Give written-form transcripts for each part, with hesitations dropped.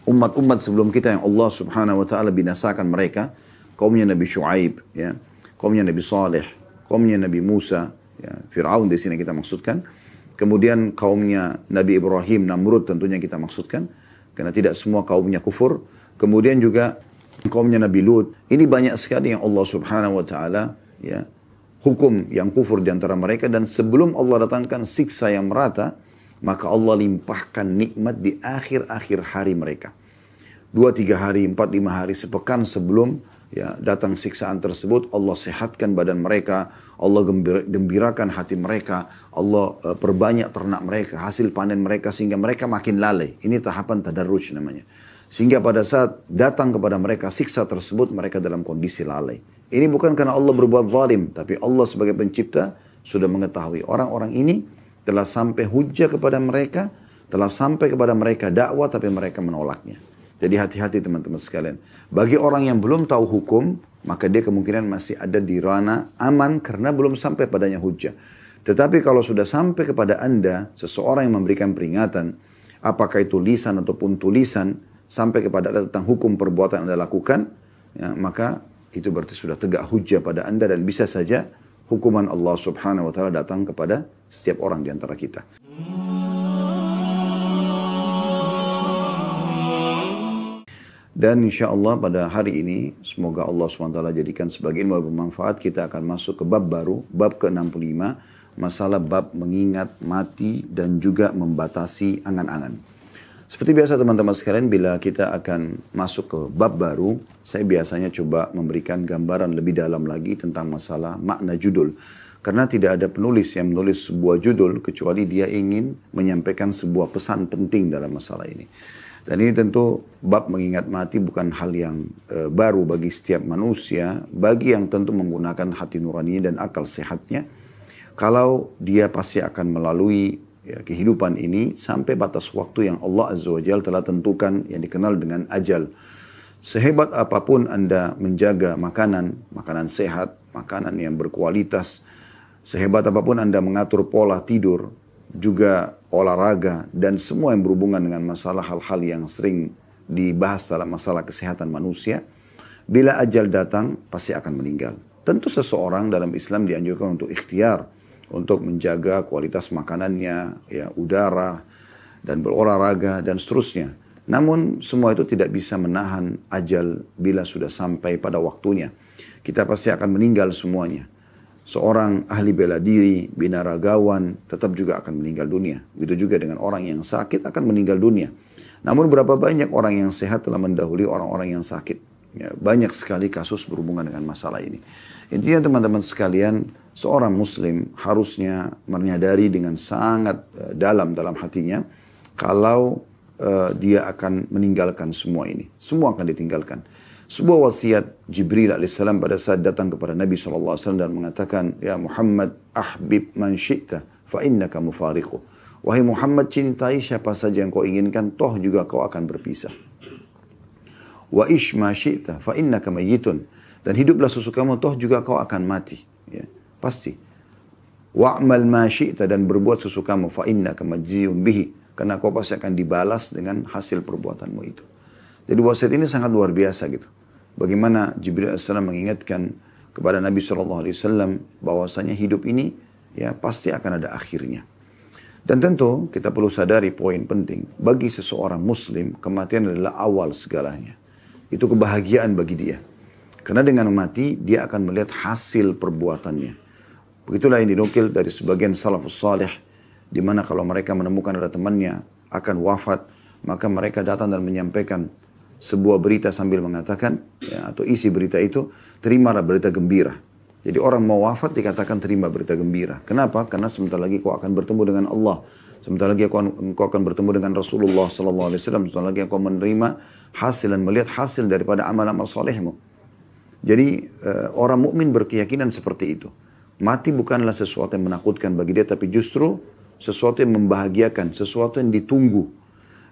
umat-umat sebelum kita yang Allah subhanahu wa ta'ala binasakan mereka. Kaumnya Nabi Shu'aib, ya, kaumnya Nabi Saleh, kaumnya Nabi Musa, ya, Fir'aun di sini kita maksudkan. Kemudian kaumnya Nabi Ibrahim, Namrud tentunya kita maksudkan. Karena tidak semua kaumnya kufur. Kemudian juga kaumnya Nabi Lut. Ini banyak sekali yang Allah subhanahu wa ta'ala, ya, hukum yang kufur di antara mereka. Dan sebelum Allah datangkan siksa yang merata, maka Allah limpahkan nikmat di akhir-akhir hari mereka. 2-3 hari, 4-5 hari, sepekan sebelum, ya, datang siksaan tersebut, Allah sehatkan badan mereka, Allah gembirakan hati mereka, Allah perbanyak ternak mereka, hasil panen mereka, sehingga mereka makin lalai. Ini tahapan tadarruj namanya. Sehingga pada saat datang kepada mereka siksa tersebut, mereka dalam kondisi lalai. Ini bukan karena Allah berbuat zalim, tapi Allah sebagai pencipta sudah mengetahui orang-orang ini telah sampai hujah kepada mereka, telah sampai kepada mereka dakwah, tapi mereka menolaknya. Jadi hati-hati teman-teman sekalian. Bagi orang yang belum tahu hukum, maka dia kemungkinan masih ada di ranah aman karena belum sampai padanya hujah. Tetapi kalau sudah sampai kepada Anda, seseorang yang memberikan peringatan, apakah itu lisan ataupun tulisan, sampai kepada Anda tentang hukum perbuatan yang Anda lakukan, ya, maka itu berarti sudah tegak hujah pada Anda dan bisa saja hukuman Allah subhanahu wa ta'ala datang kepada setiap orang di antara kita. Dan insya Allah pada hari ini, semoga Allah SWT jadikan sebagai ilmu bermanfaat, kita akan masuk ke bab baru, bab ke-65, masalah bab mengingat mati dan juga membatasi angan-angan. Seperti biasa teman-teman sekalian, bila kita akan masuk ke bab baru, saya biasanya coba memberikan gambaran lebih dalam lagi tentang masalah makna judul. Karena tidak ada penulis yang menulis sebuah judul, kecuali dia ingin menyampaikan sebuah pesan penting dalam masalah ini. Dan ini tentu bab mengingat mati bukan hal yang baru bagi setiap manusia, bagi yang tentu menggunakan hati nurani dan akal sehatnya. Kalau dia pasti akan melalui, ya, kehidupan ini sampai batas waktu yang Allah Azza wa Jalla telah tentukan yang dikenal dengan ajal. Sehebat apapun Anda menjaga makanan sehat, makanan yang berkualitas, sehebat apapun Anda mengatur pola tidur, juga olahraga, dan semua yang berhubungan dengan masalah hal-hal yang sering dibahas dalam masalah kesehatan manusia, bila ajal datang pasti akan meninggal. Tentu seseorang dalam Islam dianjurkan untuk ikhtiar, untuk menjaga kualitas makanannya, ya, udara, dan berolahraga, dan seterusnya. Namun semua itu tidak bisa menahan ajal bila sudah sampai pada waktunya. Kita pasti akan meninggal semuanya. Seorang ahli bela diri, binaragawan, tetap juga akan meninggal dunia. Begitu juga dengan orang yang sakit akan meninggal dunia. Namun berapa banyak orang yang sehat telah mendahului orang-orang yang sakit. Ya, banyak sekali kasus berhubungan dengan masalah ini. Intinya teman-teman sekalian, seorang muslim harusnya menyadari dengan sangat dalam hatinya, kalau dia akan meninggalkan semua ini. Semua akan ditinggalkan. Sebuah wasiat Jibril alaihissalam pada saat datang kepada Nabi SAW dan mengatakan, ya Muhammad, ahbib man syi'ta fa innaka mufariqu. Wahai Muhammad, cintai siapa saja yang kau inginkan, toh juga kau akan berpisah. Wa ish ma syi'ta fa innaka mayyitun. Dan hiduplah sesukamu, toh juga kau akan mati. Ya, pasti. Wa'mal ma syi'ta, dan berbuat sesukamu, fa innaka majziyun bihi. Karena kau pasti akan dibalas dengan hasil perbuatanmu itu. Jadi wasiat ini sangat luar biasa gitu. Bagaimana Jibril AS mengingatkan kepada Nabi SAW bahwasanya hidup ini, ya, pasti akan ada akhirnya. Dan tentu kita perlu sadari poin penting. Bagi seseorang muslim, kematian adalah awal segalanya. Itu kebahagiaan bagi dia. Karena dengan mati, dia akan melihat hasil perbuatannya. Begitulah yang dinukil dari sebagian salafus salih, di mana kalau mereka menemukan ada temannya akan wafat, maka mereka datang dan menyampaikan sebuah berita sambil mengatakan, ya, atau isi berita itu, terimalah berita gembira. Jadi orang mau wafat dikatakan terima berita gembira. Kenapa? Karena sebentar lagi kau akan bertemu dengan Allah. Sebentar lagi kau akan bertemu dengan Rasulullah SAW. Sebentar lagi kau menerima hasil dan melihat hasil daripada amal-amal solehmu. Jadi orang mukmin berkeyakinan seperti itu. Mati bukanlah sesuatu yang menakutkan bagi dia, tapi justru sesuatu yang membahagiakan, sesuatu yang ditunggu.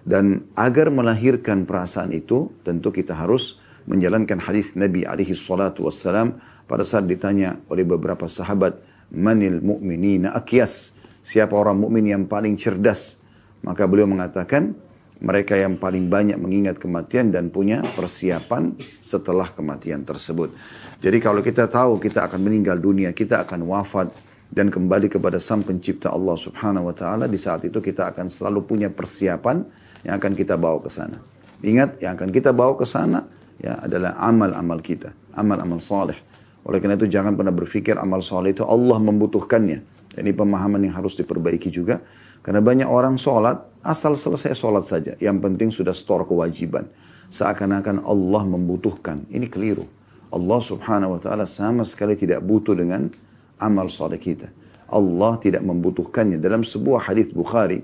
Dan agar melahirkan perasaan itu, tentu kita harus menjalankan hadis Nabi SAW pada saat ditanya oleh beberapa sahabat, manil mu'minina akyas, siapa orang mukmin yang paling cerdas? Maka beliau mengatakan, mereka yang paling banyak mengingat kematian dan punya persiapan setelah kematian tersebut. Jadi kalau kita tahu kita akan meninggal dunia, kita akan wafat dan kembali kepada Sang Pencipta Allah Subhanahu wa taala, di saat itu kita akan selalu punya persiapan yang akan kita bawa ke sana. Ingat, yang akan kita bawa ke sana ya adalah amal-amal kita, amal-amal saleh. Oleh karena itu jangan pernah berpikir amal saleh itu Allah membutuhkannya. Ini pemahaman yang harus diperbaiki juga. Karena banyak orang sholat, asal selesai sholat saja. Yang penting sudah store kewajiban. Seakan-akan Allah membutuhkan. Ini keliru. Allah Subhanahu wa ta'ala sama sekali tidak butuh dengan amal saleh kita. Allah tidak membutuhkannya. Dalam sebuah hadis Bukhari,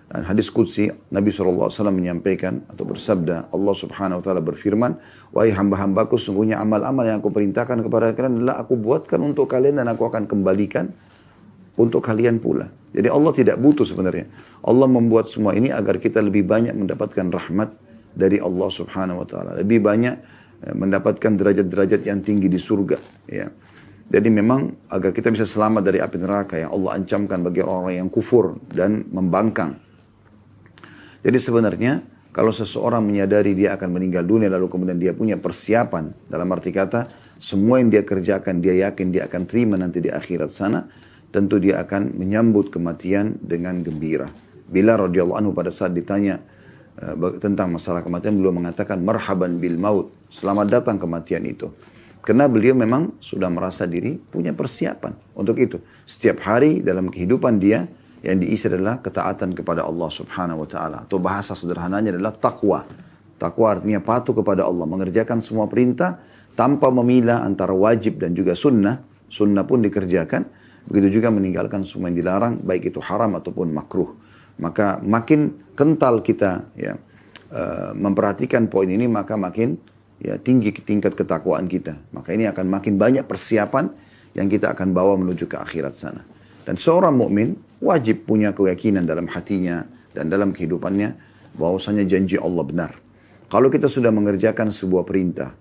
dan hadis Qudsi, Nabi SAW menyampaikan atau bersabda, Allah Subhanahu wa ta'ala berfirman, wahai hamba-hambaku, sungguhnya amal-amal yang aku perintahkan kepada kalian adalah aku buatkan untuk kalian dan aku akan kembalikan untuk kalian pula. Jadi Allah tidak butuh sebenarnya. Allah membuat semua ini agar kita lebih banyak mendapatkan rahmat dari Allah Subhanahu wa ta'ala. Lebih banyak mendapatkan derajat-derajat yang tinggi di surga. Ya. Jadi memang agar kita bisa selamat dari api neraka yang Allah ancamkan bagi orang-orang yang kufur dan membangkang. Jadi sebenarnya kalau seseorang menyadari dia akan meninggal dunia lalu kemudian dia punya persiapan, dalam arti kata semua yang dia kerjakan dia yakin dia akan terima nanti di akhirat sana, tentu dia akan menyambut kematian dengan gembira. Bilal radhiyallahu anhu pada saat ditanya tentang masalah kematian, beliau mengatakan marhaban bil maut, selamat datang kematian itu. Karena beliau memang sudah merasa diri punya persiapan untuk itu. Setiap hari dalam kehidupan dia yang diisi adalah ketaatan kepada Allah Subhanahu wa taala, atau bahasa sederhananya adalah takwa. Takwa artinya patuh kepada Allah, mengerjakan semua perintah tanpa memilah antara wajib dan juga sunnah. Sunnah pun dikerjakan. Begitu juga meninggalkan semua yang dilarang, baik itu haram ataupun makruh. Maka makin kental kita ya, memperhatikan poin ini, maka makin ya, tinggi tingkat ketakwaan kita. Maka ini akan makin banyak persiapan yang kita akan bawa menuju ke akhirat sana. Dan seorang mukmin wajib punya keyakinan dalam hatinya dan dalam kehidupannya bahwasanya janji Allah benar. Kalau kita sudah mengerjakan sebuah perintah,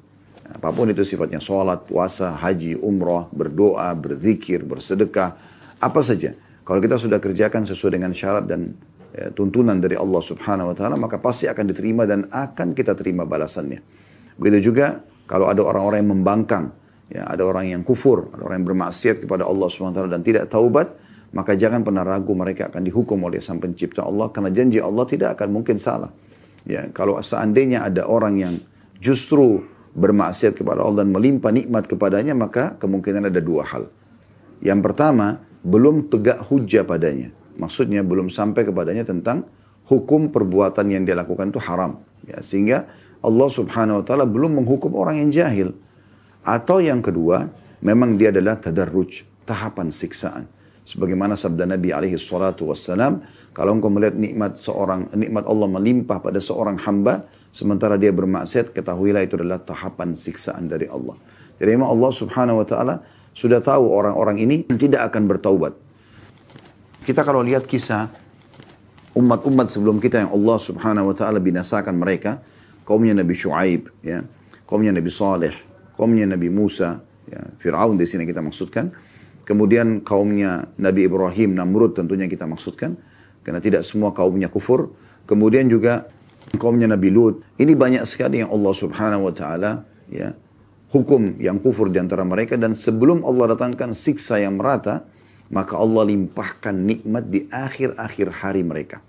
apapun itu sifatnya, sholat, puasa, haji, umrah, berdoa, berzikir, bersedekah, apa saja. Kalau kita sudah kerjakan sesuai dengan syarat dan tuntunan dari Allah Subhanahu wa ta'ala, maka pasti akan diterima dan akan kita terima balasannya. Begitu juga kalau ada orang-orang yang membangkang, ya, ada orang yang kufur, ada orang yang bermaksiat kepada Allah Subhanahu wa ta'ala dan tidak taubat, maka jangan pernah ragu mereka akan dihukum oleh Sang Pencipta Allah, karena janji Allah tidak akan mungkin salah. Ya, kalau seandainya ada orang yang justru bermaksiat kepada Allah dan melimpah nikmat kepadanya, maka kemungkinan ada dua hal. Yang pertama, belum tegak hujjah padanya. Maksudnya belum sampai kepadanya tentang hukum perbuatan yang dia lakukan itu haram. Ya, sehingga Allah Subhanahu wa ta'ala belum menghukum orang yang jahil. Atau yang kedua, memang dia adalah tadarruj, tahapan siksaan. Sebagaimana sabda Nabi alaihi salatu wassalam, kalau engkau melihat nikmat Allah melimpah pada seorang hamba, sementara dia bermaksiat, ketahuilah itu adalah tahapan siksaan dari Allah. Jadi memang Allah Subhanahu wa ta'ala sudah tahu orang-orang ini tidak akan bertaubat. Kita kalau lihat kisah umat-umat sebelum kita yang Allah Subhanahu wa ta'ala binasakan mereka, kaumnya Nabi Shu'aib, ya, kaumnya Nabi Saleh, kaumnya Nabi Musa, ya, Fir'aun di sini kita maksudkan. Kemudian kaumnya Nabi Ibrahim, Namrud tentunya kita maksudkan, karena tidak semua kaumnya kufur. Kemudian juga kaumnya Nabi Lut. Ini banyak sekali yang Allah Subhanahu wa ta'ala ya, hukum yang kufur di antara mereka, dan sebelum Allah datangkan siksa yang merata, maka Allah limpahkan nikmat di akhir-akhir hari mereka.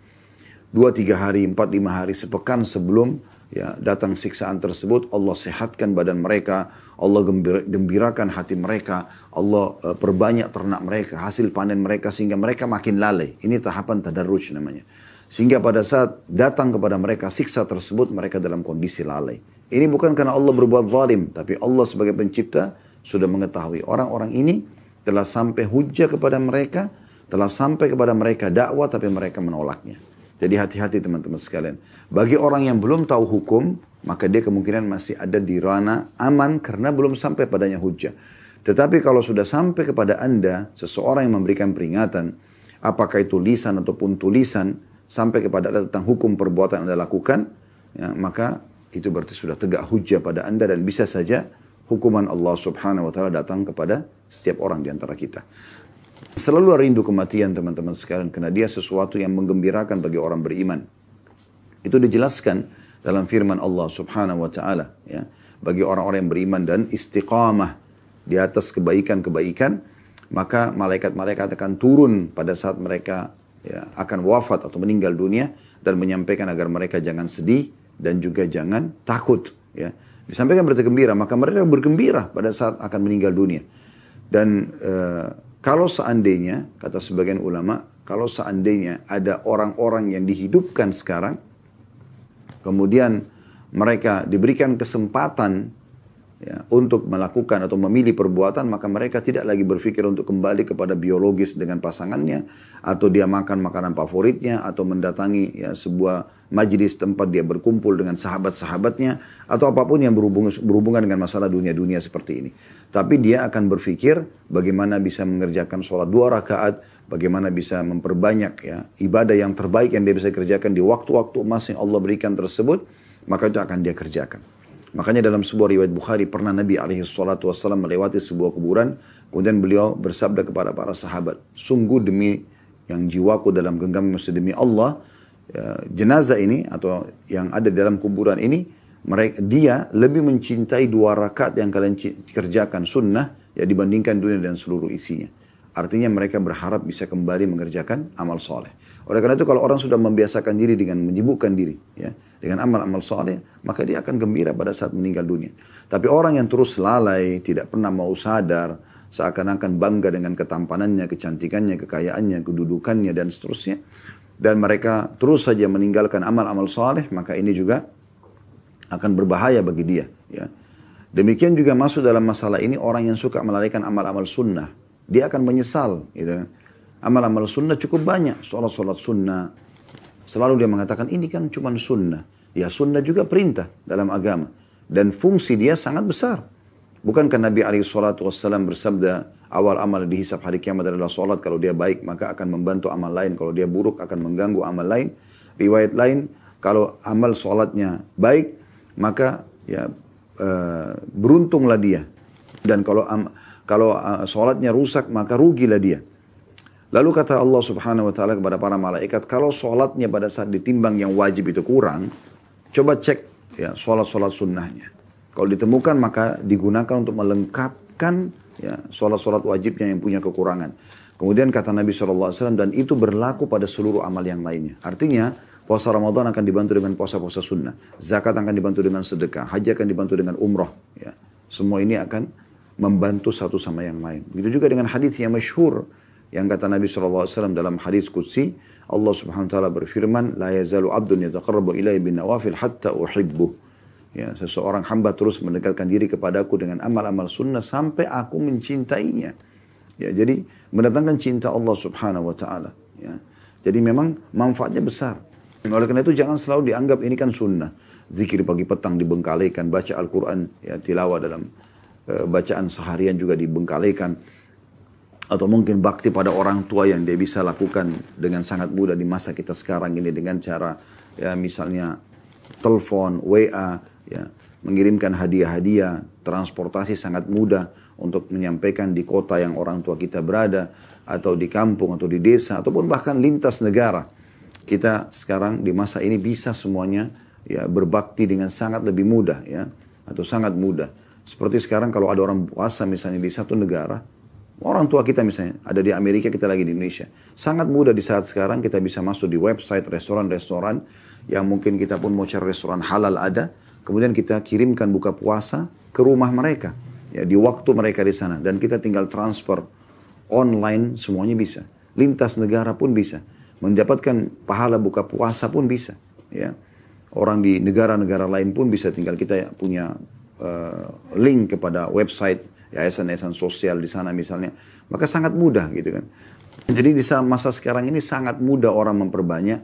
2-3 hari, 4-5 hari, sepekan sebelum ya, datang siksaan tersebut, Allah sehatkan badan mereka, Allah gembirakan hati mereka, Allah perbanyak ternak mereka, hasil panen mereka, sehingga mereka makin lalai. Ini tahapan tadarruj namanya. Sehingga pada saat datang kepada mereka siksa tersebut, mereka dalam kondisi lalai. Ini bukan karena Allah berbuat zalim, tapi Allah sebagai pencipta sudah mengetahui orang-orang ini telah sampai hujjah kepada mereka, telah sampai kepada mereka dakwah, tapi mereka menolaknya. Jadi hati-hati teman-teman sekalian. Bagi orang yang belum tahu hukum, maka dia kemungkinan masih ada di ranah aman karena belum sampai padanya hujjah. Tetapi kalau sudah sampai kepada Anda, seseorang yang memberikan peringatan, apakah itu lisan ataupun tulisan, sampai kepada Anda tentang hukum perbuatan Anda lakukan, ya, maka itu berarti sudah tegak hujjah pada Anda, dan bisa saja hukuman Allah Subhanahu wa ta'ala datang kepada setiap orang di antara kita. Selalu rindu kematian teman-teman sekalian, karena dia sesuatu yang menggembirakan bagi orang beriman. Itu dijelaskan dalam firman Allah Subhanahu wa taala, ya. Bagi orang-orang yang beriman dan istiqamah di atas kebaikan-kebaikan, maka malaikat-malaikat akan turun pada saat mereka ya, akan wafat atau meninggal dunia dan menyampaikan agar mereka jangan sedih dan juga jangan takut, ya. Disampaikan berita gembira, maka mereka bergembira pada saat akan meninggal dunia. Dan kalau seandainya, kata sebagian ulama, kalau seandainya ada orang-orang yang dihidupkan sekarang, kemudian mereka diberikan kesempatan ya, untuk melakukan atau memilih perbuatan, maka mereka tidak lagi berpikir untuk kembali kepada biologis dengan pasangannya, atau dia makan makanan favoritnya, atau mendatangi ya, sebuah majlis tempat dia berkumpul dengan sahabat-sahabatnya, atau apapun yang berhubungan dengan masalah dunia-dunia seperti ini. Tapi dia akan berpikir bagaimana bisa mengerjakan sholat 2 rakaat, bagaimana bisa memperbanyak ya, ibadah yang terbaik yang dia bisa kerjakan di waktu-waktu emas yang Allah berikan tersebut, maka itu akan dia kerjakan. Makanya dalam sebuah riwayat Bukhari, pernah Nabi SAW melewati sebuah kuburan, kemudian beliau bersabda kepada para sahabat, sungguh demi yang jiwaku dalam genggaman demi Allah, ya, jenazah ini atau yang ada dalam kuburan ini, dia lebih mencintai 2 rakaat yang kalian kerjakan sunnah ya, dibandingkan dunia dan seluruh isinya. Artinya mereka berharap bisa kembali mengerjakan amal soleh. Oleh karena itu kalau orang sudah membiasakan diri dengan menyibukkan diri ya, dengan amal-amal soleh, maka dia akan gembira pada saat meninggal dunia. Tapi orang yang terus lalai, tidak pernah mau sadar, seakan-akan bangga dengan ketampanannya, kecantikannya, kekayaannya, kedudukannya, dan seterusnya, dan mereka terus saja meninggalkan amal-amal soleh, maka ini juga akan berbahaya bagi dia. Ya. Demikian juga masuk dalam masalah ini orang yang suka melalaikan amal-amal sunnah. Dia akan menyesal. Gitu. Amal-amal sunnah cukup banyak. Sholat-sholat sunnah. Selalu dia mengatakan ini kan cuma sunnah. Ya sunnah juga perintah dalam agama. Dan fungsi dia sangat besar. Bukankah Nabi SAW bersabda, awal amal dihisab hari kiamat adalah sholat. Kalau dia baik maka akan membantu amal lain. Kalau dia buruk akan mengganggu amal lain. Riwayat lain, kalau amal sholatnya baik, maka ya beruntunglah dia. Dan kalau sholatnya rusak, maka rugilah dia. Lalu kata Allah Subhanahu wa taala kepada para malaikat, kalau sholatnya pada saat ditimbang yang wajib itu kurang, coba cek ya sholat-sholat sunnahnya. Kalau ditemukan maka digunakan untuk melengkapkan ya sholat-sholat wajibnya yang punya kekurangan. Kemudian kata Nabi SAW, dan itu berlaku pada seluruh amal yang lainnya. Artinya puasa Ramadan akan dibantu dengan puasa-puasa sunnah, zakat akan dibantu dengan sedekah, haji akan dibantu dengan umrah. Ya. Semua ini akan membantu satu sama yang lain. Begitu juga dengan hadis yang masyhur yang kata Nabi SAW dalam hadis qudsi, Allah Subhanahu wa taala berfirman, la yazalu abdun yataqarrabu ilayya bin nawafil hatta uhibbuh. Ya, seseorang hamba terus mendekatkan diri kepadaku dengan amal-amal sunnah sampai aku mencintainya. Ya, jadi mendatangkan cinta Allah Subhanahu wa taala, ya. Jadi memang manfaatnya besar. Oleh karena itu jangan selalu dianggap ini kan sunnah. Zikir pagi petang dibengkalikan, baca Al-Quran, ya, tilawah dalam bacaan seharian juga dibengkalikan. Atau mungkin bakti pada orang tua yang dia bisa lakukan dengan sangat mudah di masa kita sekarang ini dengan cara ya misalnya telepon, WA, ya, mengirimkan hadiah-hadiah, transportasi sangat mudah untuk menyampaikan di kota yang orang tua kita berada, atau di kampung, atau di desa, ataupun bahkan lintas negara. Kita sekarang di masa ini bisa semuanya ya berbakti dengan sangat lebih mudah ya, atau sangat mudah. Seperti sekarang kalau ada orang puasa misalnya di satu negara, orang tua kita misalnya ada di Amerika, kita lagi di Indonesia. Sangat mudah di saat sekarang kita bisa masuk di website restoran-restoran yang mungkin kita pun mau cari restoran halal ada. Kemudian kita kirimkan buka puasa ke rumah mereka. Ya, di waktu mereka di sana. Dan kita tinggal transfer online semuanya bisa. Lintas negara pun bisa. Mendapatkan pahala buka puasa pun bisa. Ya. Orang di negara-negara lain pun bisa, tinggal kita punya link kepada website yayasan-yayasan sosial di sana misalnya, maka sangat mudah gitu kan. Jadi di masa sekarang ini sangat mudah orang memperbanyak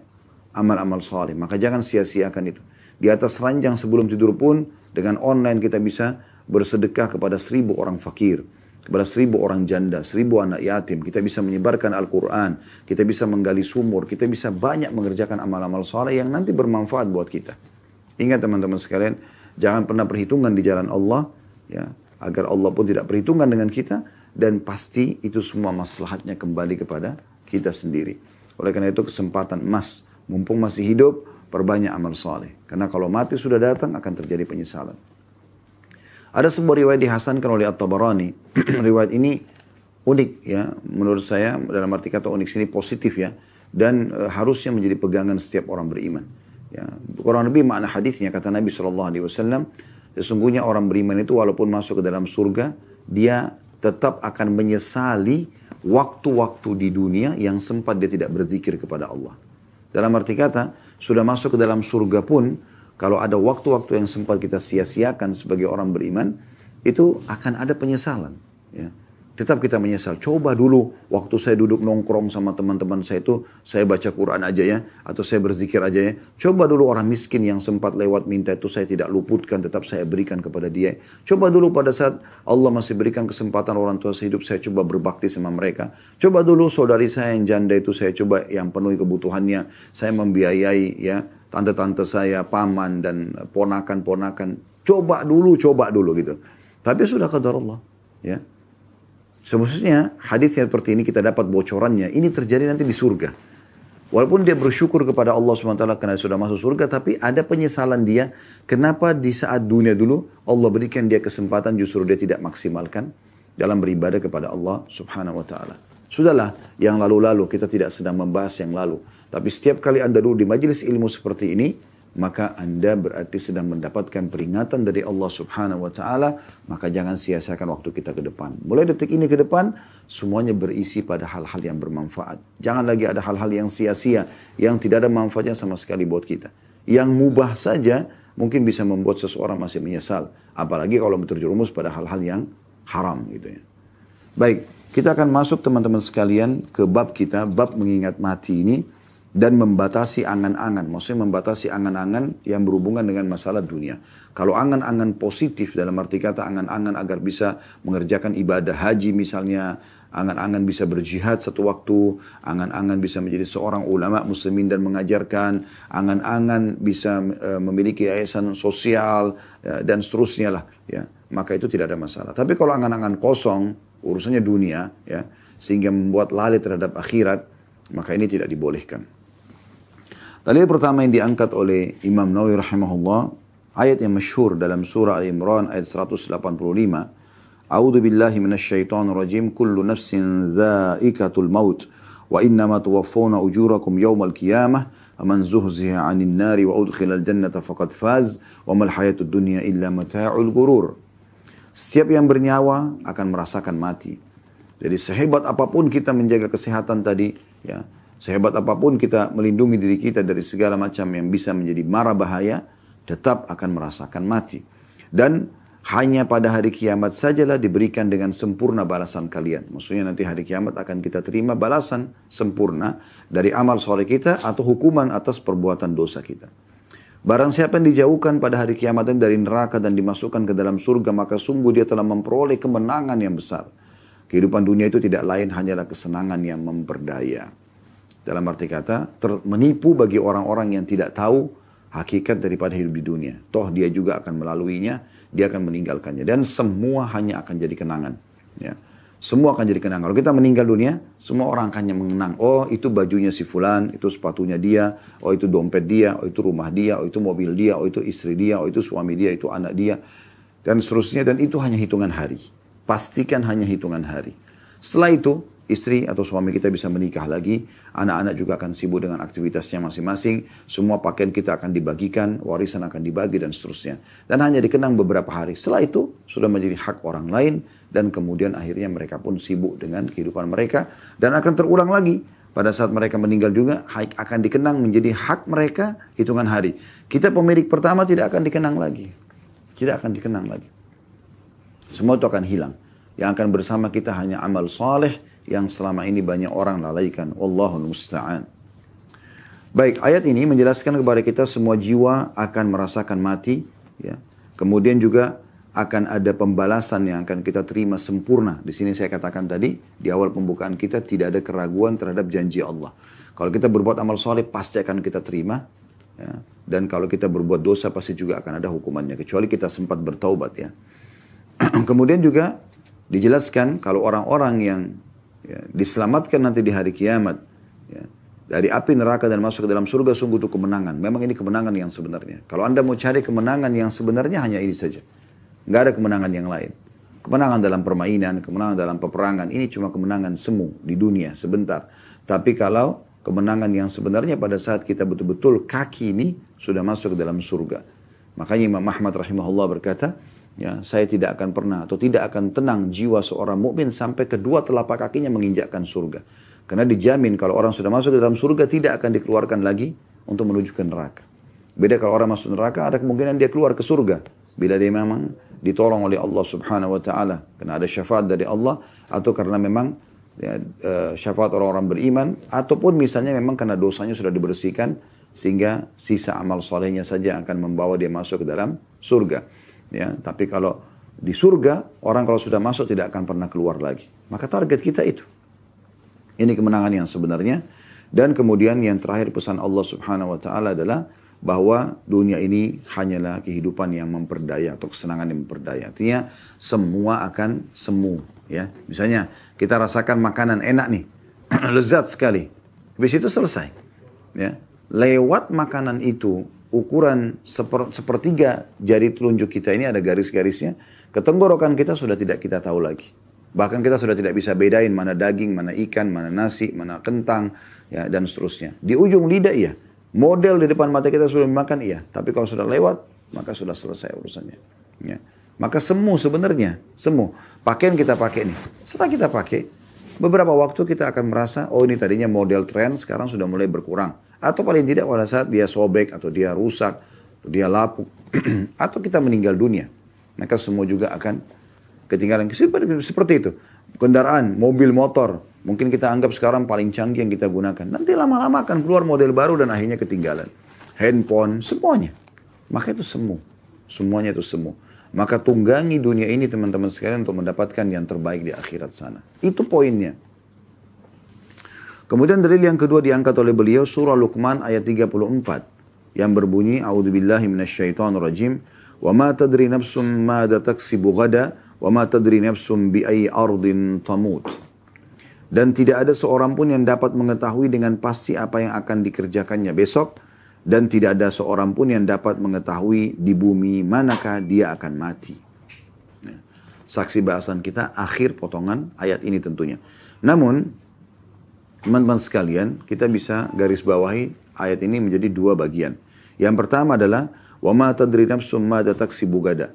amal-amal saleh, maka jangan sia-siakan itu. Di atas ranjang sebelum tidur pun dengan online kita bisa bersedekah kepada 1000 orang fakir, kepada 1000 orang janda, 1000 anak yatim. Kita bisa menyebarkan Al-Quran, kita bisa menggali sumur, kita bisa banyak mengerjakan amal-amal saleh yang nanti bermanfaat buat kita. Ingat teman-teman sekalian, jangan pernah perhitungan di jalan Allah, ya, agar Allah pun tidak perhitungan dengan kita, dan pasti itu semua maslahatnya kembali kepada kita sendiri. Oleh karena itu kesempatan emas, mumpung masih hidup, perbanyak amal saleh. Karena kalau mati sudah datang akan terjadi penyesalan. Ada sebuah riwayat dihasankan oleh At-Tabarani. Riwayat ini unik ya, menurut saya dalam arti kata unik sini positif ya, dan harusnya menjadi pegangan setiap orang beriman. Ya, kurang lebih makna hadisnya kata Nabi SAW, sesungguhnya orang beriman itu walaupun masuk ke dalam surga, dia tetap akan menyesali waktu-waktu di dunia yang sempat dia tidak berzikir kepada Allah. Dalam arti kata, sudah masuk ke dalam surga pun, kalau ada waktu-waktu yang sempat kita sia-siakan sebagai orang beriman, itu akan ada penyesalan. Ya. Tetap kita menyesal. Coba dulu waktu saya duduk nongkrong sama teman-teman saya itu, saya baca Quran aja ya, atau saya berzikir aja ya. Coba dulu orang miskin yang sempat lewat minta itu saya tidak luputkan, tetap saya berikan kepada dia. Coba dulu pada saat Allah masih berikan kesempatan orang tua saya hidup, saya coba berbakti sama mereka. Coba dulu saudari saya yang janda itu saya coba yang penuhi kebutuhannya, saya membiayai ya tante-tante saya, paman dan ponakan-ponakan. Coba dulu gitu. Tapi sudah qadar Allah ya. Semestinya hadis yang seperti ini kita dapat bocorannya. Ini terjadi nanti di surga. Walaupun dia bersyukur kepada Allah SWT karena sudah masuk surga. Tapi ada penyesalan dia. Kenapa di saat dunia dulu Allah berikan dia kesempatan justru dia tidak maksimalkan dalam beribadah kepada Allah Subhanahu Wa Taala. Sudahlah yang lalu-lalu kita tidak sedang membahas yang lalu. Tapi setiap kali anda duduk di majelis ilmu seperti ini, maka anda berarti sedang mendapatkan peringatan dari Allah Subhanahu Wa Taala. Maka jangan sia-siakan waktu kita ke depan. Mulai detik ini ke depan, semuanya berisi pada hal-hal yang bermanfaat. Jangan lagi ada hal-hal yang sia-sia, yang tidak ada manfaatnya sama sekali buat kita. Yang mubah saja mungkin bisa membuat seseorang masih menyesal. Apalagi kalau terjerumus pada hal-hal yang haram gitu ya. Baik, kita akan masuk teman-teman sekalian ke bab kita, bab mengingat mati ini. Dan membatasi angan-angan. Maksudnya membatasi angan-angan yang berhubungan dengan masalah dunia. Kalau angan-angan positif dalam arti kata angan-angan agar bisa mengerjakan ibadah haji misalnya. Angan-angan bisa berjihad satu waktu. Angan-angan bisa menjadi seorang ulama muslimin dan mengajarkan. Angan-angan bisa memiliki yayasan sosial dan seterusnya lah. Ya. Maka itu tidak ada masalah. Tapi kalau angan-angan kosong, urusannya dunia. Ya, sehingga membuat lalai terhadap akhirat. Maka ini tidak dibolehkan. Dalil pertama yang diangkat oleh Imam Nawawi rahimahullah, ayat yang masyhur dalam surah Al-Imran ayat 185. A'udzu billahi minasyaitonir rajim. Kullu nafsin dha'iqatul maut wa innama tuwaffawna ujurakum yawmal qiyamah. Faman zuhziha 'anil nari wa udkhilal jannata faqad faz wa mal hayatud dunya illa mata'ul ghurur. Setiap yang bernyawa akan merasakan mati. Jadi sehebat apapun kita menjaga kesehatan tadi, ya, sehebat apapun kita melindungi diri kita dari segala macam yang bisa menjadi mara bahaya, tetap akan merasakan mati. Dan hanya pada hari kiamat sajalah diberikan dengan sempurna balasan kalian. Maksudnya nanti hari kiamat akan kita terima balasan sempurna dari amal soleh kita atau hukuman atas perbuatan dosa kita. Barang siapa yang dijauhkan pada hari kiamat dari neraka dan dimasukkan ke dalam surga, maka sungguh dia telah memperoleh kemenangan yang besar. Kehidupan dunia itu tidak lain hanyalah kesenangan yang memperdaya. Dalam arti kata, menipu bagi orang-orang yang tidak tahu hakikat daripada hidup di dunia. Toh dia juga akan melaluinya, dia akan meninggalkannya. Dan semua hanya akan jadi kenangan. Ya. Semua akan jadi kenangan. Kalau kita meninggal dunia, semua orang akan mengenang. Oh itu bajunya si fulan, itu sepatunya dia, oh itu dompet dia, oh itu rumah dia, oh itu mobil dia, oh itu istri dia, oh itu suami dia, itu anak dia. Dan seterusnya, dan itu hanya hitungan hari. Pastikan hanya hitungan hari. Setelah itu, istri atau suami kita bisa menikah lagi. Anak-anak juga akan sibuk dengan aktivitasnya masing-masing. Semua pakaian kita akan dibagikan, warisan akan dibagi dan seterusnya. Dan hanya dikenang beberapa hari. Setelah itu, sudah menjadi hak orang lain. Dan kemudian akhirnya mereka pun sibuk dengan kehidupan mereka. Dan akan terulang lagi. Pada saat mereka meninggal juga, akan dikenang menjadi hak mereka hitungan hari. Kita pemilik pertama tidak akan dikenang lagi. Tidak akan dikenang lagi. Semua itu akan hilang. Yang akan bersama kita hanya amal saleh yang selama ini banyak orang lalaikan. Wallahul musta'an. Baik, ayat ini menjelaskan kepada kita semua jiwa akan merasakan mati. Ya. Kemudian juga akan ada pembalasan yang akan kita terima sempurna. Di sini saya katakan tadi, di awal pembukaan kita tidak ada keraguan terhadap janji Allah. Kalau kita berbuat amal saleh pasti akan kita terima. Ya. Dan kalau kita berbuat dosa pasti juga akan ada hukumannya. Kecuali kita sempat bertaubat ya. Kemudian juga dijelaskan kalau orang-orang yang ya, diselamatkan nanti di hari kiamat, ya, dari api neraka dan masuk ke dalam surga sungguh itu kemenangan. Memang ini kemenangan yang sebenarnya. Kalau Anda mau cari kemenangan yang sebenarnya hanya ini saja. Nggak ada kemenangan yang lain. Kemenangan dalam permainan, kemenangan dalam peperangan, ini cuma kemenangan semu di dunia sebentar. Tapi kalau kemenangan yang sebenarnya pada saat kita betul-betul kaki ini sudah masuk ke dalam surga. Makanya Imam Ahmad rahimahullah berkata, ya, saya tidak akan pernah atau tidak akan tenang jiwa seorang mukmin sampai kedua telapak kakinya menginjakkan surga. Karena dijamin kalau orang sudah masuk ke dalam surga tidak akan dikeluarkan lagi untuk menuju ke neraka. Beda kalau orang masuk neraka ada kemungkinan dia keluar ke surga. Bila dia memang ditolong oleh Allah subhanahu wa ta'ala. Karena ada syafaat dari Allah atau karena memang ya, syafaat orang-orang beriman. Ataupun misalnya memang karena dosanya sudah dibersihkan sehingga sisa amal solehnya saja akan membawa dia masuk ke dalam surga. Ya, tapi kalau di surga orang kalau sudah masuk tidak akan pernah keluar lagi. Maka target kita itu. Ini kemenangan yang sebenarnya. Dan kemudian yang terakhir pesan Allah subhanahu wa ta'ala adalah bahwa dunia ini hanyalah kehidupan yang memperdaya atau kesenangan yang memperdaya. Artinya semua akan semu. Ya. Misalnya kita rasakan makanan enak nih. Lezat sekali. Habis itu selesai. Ya. Lewat makanan itu ukuran sepertiga jari telunjuk kita ini ada garis-garisnya. Ketenggorokan kita sudah tidak kita tahu lagi. Bahkan kita sudah tidak bisa bedain mana daging, mana ikan, mana nasi, mana kentang, ya, dan seterusnya. Di ujung lidah iya. Model di depan mata kita sebelum makan iya. Tapi kalau sudah lewat, maka sudah selesai urusannya. Ya. Maka semu sebenarnya. Semu. Pakaian kita pakai nih. Setelah kita pakai, beberapa waktu kita akan merasa, oh ini tadinya model tren, sekarang sudah mulai berkurang. Atau paling tidak pada saat dia sobek, atau dia rusak, atau dia lapuk, atau kita meninggal dunia. Maka semua juga akan ketinggalan. Seperti itu. Kendaraan, mobil, motor. Mungkin kita anggap sekarang paling canggih yang kita gunakan. Nanti lama-lama akan keluar model baru dan akhirnya ketinggalan. Handphone, semuanya. Maka itu semu. Semuanya itu semu. Maka tunggangi dunia ini teman-teman sekalian untuk mendapatkan yang terbaik di akhirat sana. Itu poinnya. Kemudian dalil yang kedua diangkat oleh beliau surah Luqman ayat 34 yang berbunyi a'udzubillahi minasyaitonirrajim wa ma tadri nafsum madza taksibu ghada wa ma tadri nafsum bi ayyi ardin tamut. Dan tidak ada seorang pun yang dapat mengetahui dengan pasti apa yang akan dikerjakannya besok dan tidak ada seorang pun yang dapat mengetahui di bumi manakah dia akan mati. Nah, saksi bahasan kita akhir potongan ayat ini tentunya. Namun teman-teman sekalian, kita bisa garis bawahi ayat ini menjadi dua bagian. Yang pertama adalah wa ma tadri nafsum madza taksibu gada.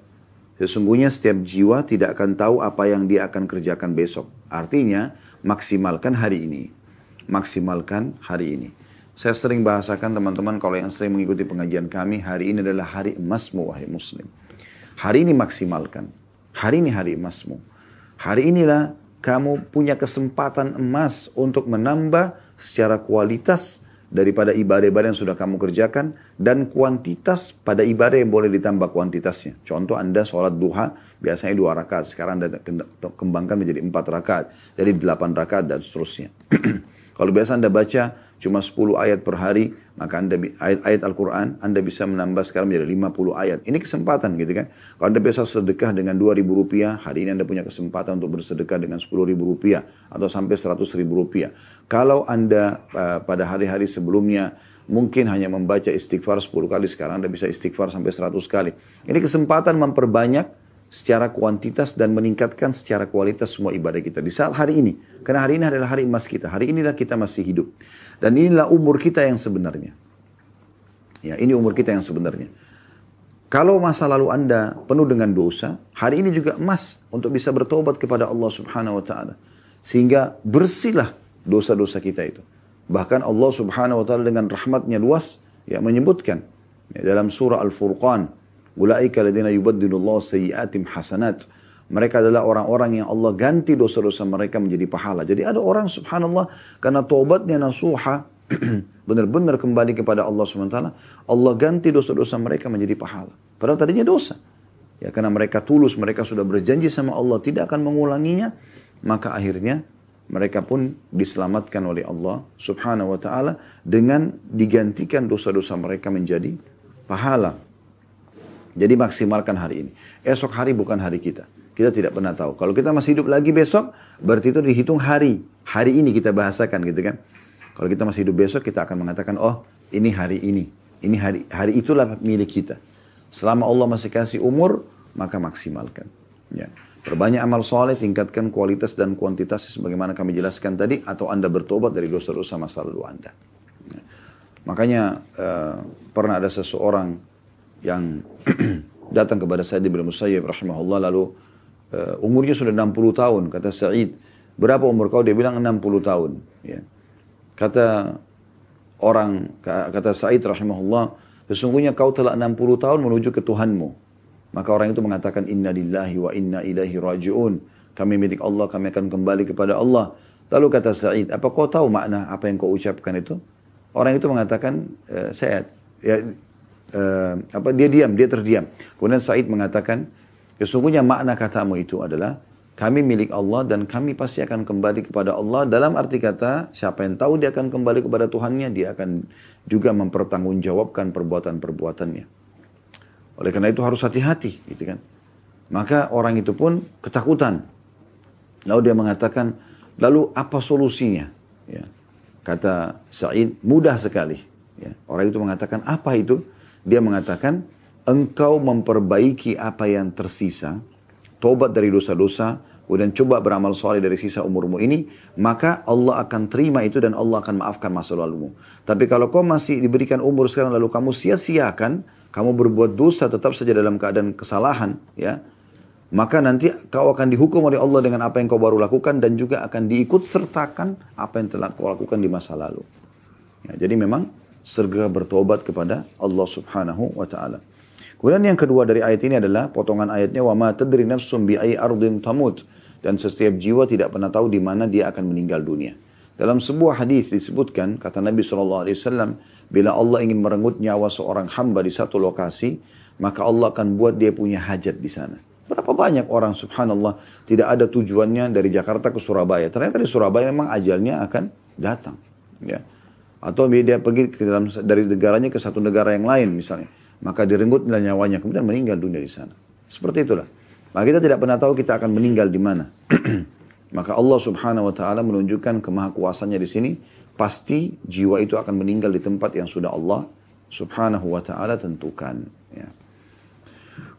Sesungguhnya setiap jiwa tidak akan tahu apa yang dia akan kerjakan besok. Artinya, maksimalkan hari ini. Maksimalkan hari ini. Saya sering bahasakan teman-teman kalau yang sering mengikuti pengajian kami, hari ini adalah hari emasmu wahai muslim. Hari ini maksimalkan. Hari ini hari emasmu. Hari inilah kamu punya kesempatan emas untuk menambah secara kualitas daripada ibadah-ibadah yang sudah kamu kerjakan dan kuantitas pada ibadah yang boleh ditambah kuantitasnya. Contoh Anda sholat duha biasanya 2 rakaat, sekarang Anda kembangkan menjadi 4 rakaat, jadi 8 rakaat dan seterusnya. Kalau biasa Anda baca cuma 10 ayat per hari, maka ayat Al-Quran Anda bisa menambah sekarang menjadi 50 ayat. Ini kesempatan gitu kan. Kalau Anda biasa sedekah dengan 2.000 rupiah, hari ini Anda punya kesempatan untuk bersedekah dengan 10.000 rupiah atau sampai 100.000 rupiah. Kalau Anda pada hari-hari sebelumnya mungkin hanya membaca istighfar 10 kali, sekarang Anda bisa istighfar sampai 100 kali. Ini kesempatan memperbanyak secara kuantitas dan meningkatkan secara kualitas semua ibadah kita di saat hari ini. Karena hari ini adalah hari emas kita. Hari inilah kita masih hidup. Dan inilah umur kita yang sebenarnya. Ya, ini umur kita yang sebenarnya. Kalau masa lalu Anda penuh dengan dosa, hari ini juga emas untuk bisa bertobat kepada Allah Subhanahu wa taala. Sehingga bersihlah dosa-dosa kita itu. Bahkan Allah Subhanahu wa taala dengan rahmatnya luas ya menyebutkan ya, dalam surah Al-Furqan, ulaika alladziina yubaddilullahu sayyi'atihim hasanat. Mereka adalah orang-orang yang Allah ganti dosa-dosa mereka menjadi pahala. Jadi ada orang subhanallah karena taubatnya nasuha benar-benar kembali kepada Allah SWT, Allah ganti dosa-dosa mereka menjadi pahala. Padahal tadinya dosa. Ya karena mereka tulus, mereka sudah berjanji sama Allah tidak akan mengulanginya, maka akhirnya mereka pun diselamatkan oleh Allah Subhanahu wa taala dengan digantikan dosa-dosa mereka menjadi pahala. Jadi maksimalkan hari ini. Esok hari bukan hari kita. Kita tidak pernah tahu. Kalau kita masih hidup lagi besok, berarti itu dihitung hari. Hari ini kita bahasakan gitu kan. Kalau kita masih hidup besok, kita akan mengatakan, oh ini hari ini. Ini hari itulah milik kita. Selama Allah masih kasih umur, maka maksimalkan. Ya. Perbanyak amal soleh, tingkatkan kualitas dan kuantitas sebagaimana kami jelaskan tadi, atau Anda bertobat dari dosa-dosa masa lalu Anda. Ya. Makanya pernah ada seseorang yang datang kepada Sa'id bin Musayyib rahimahullah, lalu umurnya sudah 60 tahun. Kata Sa'id, berapa umur kau? Dia bilang 60 tahun. Ya. Kata Sa'id rahimahullah, sesungguhnya kau telah 60 tahun menuju ke Tuhanmu. Maka orang itu mengatakan, inna lillahi wa inna ilaihi raji'un. Kami milik Allah, kami akan kembali kepada Allah. Lalu kata Sa'id, apa kau tahu makna apa yang kau ucapkan itu? Orang itu mengatakan, dia terdiam. Kemudian Sa'id mengatakan, sesungguhnya makna katamu itu adalah, kami milik Allah dan kami pasti akan kembali kepada Allah. Dalam arti kata, siapa yang tahu dia akan kembali kepada Tuhannya, dia akan juga mempertanggungjawabkan perbuatan-perbuatannya. Oleh karena itu harus hati-hati, gitu kan. Maka orang itu pun ketakutan. Lalu dia mengatakan, lalu apa solusinya? Ya. Kata Sa'id, mudah sekali. Ya. Orang itu mengatakan, apa itu? Dia mengatakan, engkau memperbaiki apa yang tersisa, tobat dari dosa-dosa, kemudian coba beramal soleh dari sisa umurmu ini, maka Allah akan terima itu dan Allah akan maafkan masa lalumu. Tapi kalau kau masih diberikan umur sekarang lalu kamu sia-siakan, kamu berbuat dosa tetap saja dalam keadaan kesalahan, ya, maka nanti kau akan dihukum oleh Allah dengan apa yang kau baru lakukan dan juga akan diikut sertakan apa yang telah kau lakukan di masa lalu. Ya, jadi memang segera bertobat kepada Allah Subhanahu wa taala. Kemudian yang kedua dari ayat ini adalah potongan ayatnya, wa ma tadri nafsum bi ayyi ardin tamut, dan setiap jiwa tidak pernah tahu di mana dia akan meninggal dunia. Dalam sebuah hadis disebutkan, kata Nabi SAW, bila Allah ingin merenggut nyawa seorang hamba di satu lokasi, maka Allah akan buat dia punya hajat di sana. Berapa banyak orang, subhanallah, tidak ada tujuannya dari Jakarta ke Surabaya. Ternyata di Surabaya memang ajalnya akan datang. Ya. Atau dia pergi dari negaranya ke satu negara yang lain misalnya. Maka direnggut nyawanya, kemudian meninggal dunia di sana. Seperti itulah. Maka kita tidak pernah tahu kita akan meninggal di mana. Maka Allah Subhanahu wa taala menunjukkan kemahakuasaannya di sini, pasti jiwa itu akan meninggal di tempat yang sudah Allah Subhanahu wa taala tentukan, ya.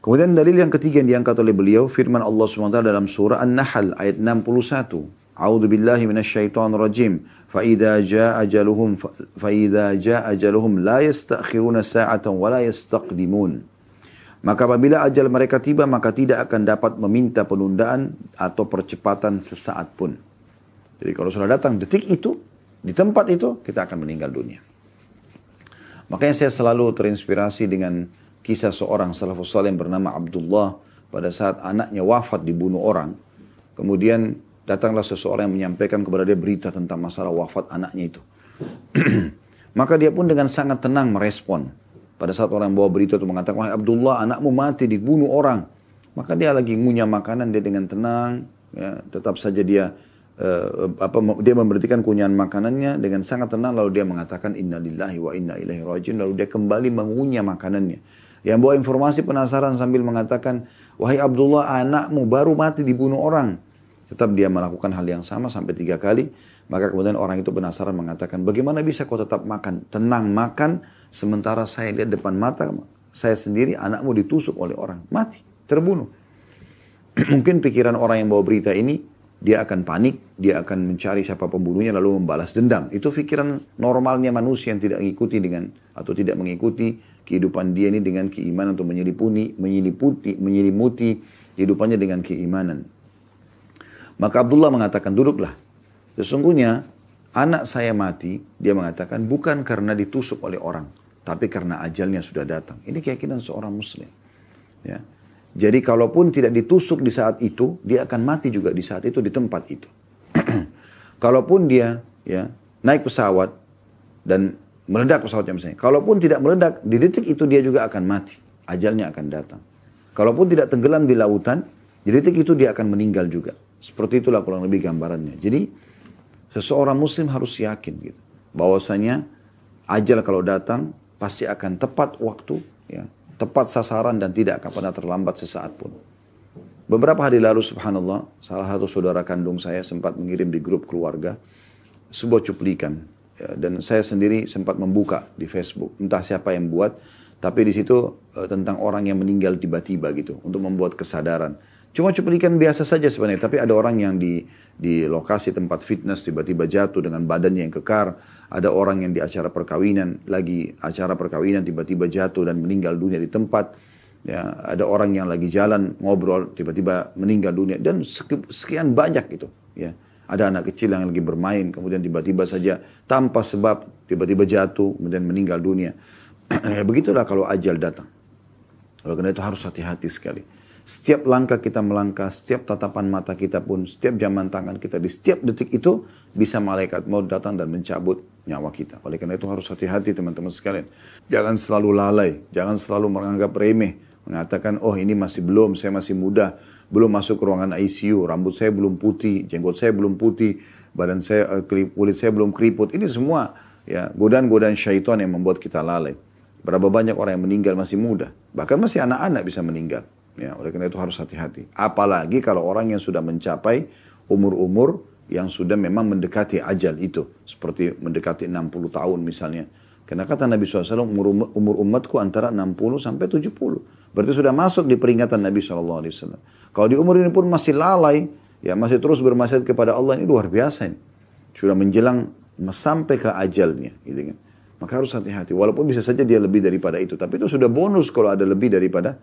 Kemudian dalil yang ketiga yang diangkat oleh beliau, firman Allah Subhanahu wa taala dalam surah An-Nahl ayat 61. A'udzu billahi minasyaitonir rajim. Fa idza jaa ajaluhum la yasta'khiruna sa'atan wa la yastaqdimun. Maka apabila ajal mereka tiba, maka tidak akan dapat meminta penundaan atau percepatan sesaat pun. Jadi kalau sudah datang detik itu, di tempat itu, kita akan meninggal dunia. Makanya saya selalu terinspirasi dengan kisah seorang salafus saleh yang bernama Abdullah. Pada saat anaknya wafat dibunuh orang, kemudian datanglah seseorang yang menyampaikan kepada dia berita tentang masalah wafat anaknya itu. Maka dia pun dengan sangat tenang merespon. Pada saat orang bawa berita itu mengatakan, wahai Abdullah, anakmu mati dibunuh orang. Maka dia lagi ngunyah makanan, dia dengan tenang, ya, tetap saja dia memberhentikan kunyahan makanannya dengan sangat tenang, lalu dia mengatakan inna lillahi wa inna ilaihi raji'un, lalu dia kembali mengunyah makanannya. Yang bawa informasi penasaran sambil mengatakan, wahai Abdullah, anakmu baru mati dibunuh orang. Tetap dia melakukan hal yang sama sampai 3 kali. Maka kemudian orang itu penasaran mengatakan, bagaimana bisa kau tetap makan, tenang makan, sementara saya lihat depan mata saya sendiri anakmu ditusuk oleh orang, mati, terbunuh. Mungkin pikiran orang yang bawa berita ini, dia akan panik, dia akan mencari siapa pembunuhnya lalu membalas dendam. Itu pikiran normalnya manusia yang tidak mengikuti atau tidak mengikuti kehidupan dia ini dengan keimanan untuk menyelimuti kehidupannya dengan keimanan. Maka Abdullah mengatakan, duduklah. Sesungguhnya anak saya mati, dia mengatakan bukan karena ditusuk oleh orang, tapi karena ajalnya sudah datang. Ini keyakinan seorang muslim. Ya. Jadi kalaupun tidak ditusuk di saat itu, dia akan mati juga di saat itu, di tempat itu. Kalaupun dia ya naik pesawat dan meledak pesawatnya misalnya. Kalaupun tidak meledak, di detik itu dia juga akan mati. Ajalnya akan datang. Kalaupun tidak tenggelam di lautan, di detik itu dia akan meninggal juga. Seperti itulah kurang lebih gambarannya. Jadi seseorang muslim harus yakin gitu, bahwasanya ajal kalau datang pasti akan tepat waktu, ya, tepat sasaran dan tidak akan pernah terlambat sesaat pun. Beberapa hari lalu subhanallah, salah satu saudara kandung saya sempat mengirim di grup keluarga sebuah cuplikan Ya, dan saya sendiri sempat membuka di Facebook, entah siapa yang buat, tapi di situ tentang orang yang meninggal tiba-tiba gitu, untuk membuat kesadaran. Cuma cuplikan biasa saja sebenarnya, tapi ada orang yang di lokasi tempat fitness tiba-tiba jatuh dengan badannya yang kekar. Ada orang yang di acara perkawinan, lagi acara perkawinan tiba-tiba jatuh dan meninggal dunia di tempat. Ya, ada orang yang lagi jalan ngobrol tiba-tiba meninggal dunia, dan sekian banyak gitu. Ya, ada anak kecil yang lagi bermain kemudian tiba-tiba saja tanpa sebab tiba-tiba jatuh kemudian meninggal dunia. Ya, begitulah kalau ajal datang. Oleh karena itu harus hati-hati sekali. Setiap langkah kita melangkah, setiap tatapan mata kita pun, setiap jaman tangan kita, di setiap detik itu bisa malaikat maut datang dan mencabut nyawa kita. Oleh karena itu harus hati-hati teman-teman sekalian. Jangan selalu lalai, jangan selalu menganggap remeh. Mengatakan, oh ini masih belum, saya masih muda, belum masuk ke ruangan ICU, rambut saya belum putih, jenggot saya belum putih, badan saya, kulit saya belum keriput. Ini semua ya godaan-godaan syaitan yang membuat kita lalai. Berapa banyak orang yang meninggal masih muda, bahkan masih anak-anak bisa meninggal. Ya, oleh karena itu harus hati-hati. Apalagi kalau orang yang sudah mencapai umur-umur yang sudah memang mendekati ajal itu. Seperti mendekati 60 tahun misalnya. Karena kata Nabi SAW, umur umatku antara 60 sampai 70. Berarti sudah masuk di peringatan Nabi SAW. Kalau di umur ini pun masih lalai, ya masih terus bermaksiat kepada Allah, ini luar biasa ini. Sudah menjelang sampai ke ajalnya. Gitu kan. Maka harus hati-hati. Walaupun bisa saja dia lebih daripada itu. Tapi itu sudah bonus kalau ada lebih daripada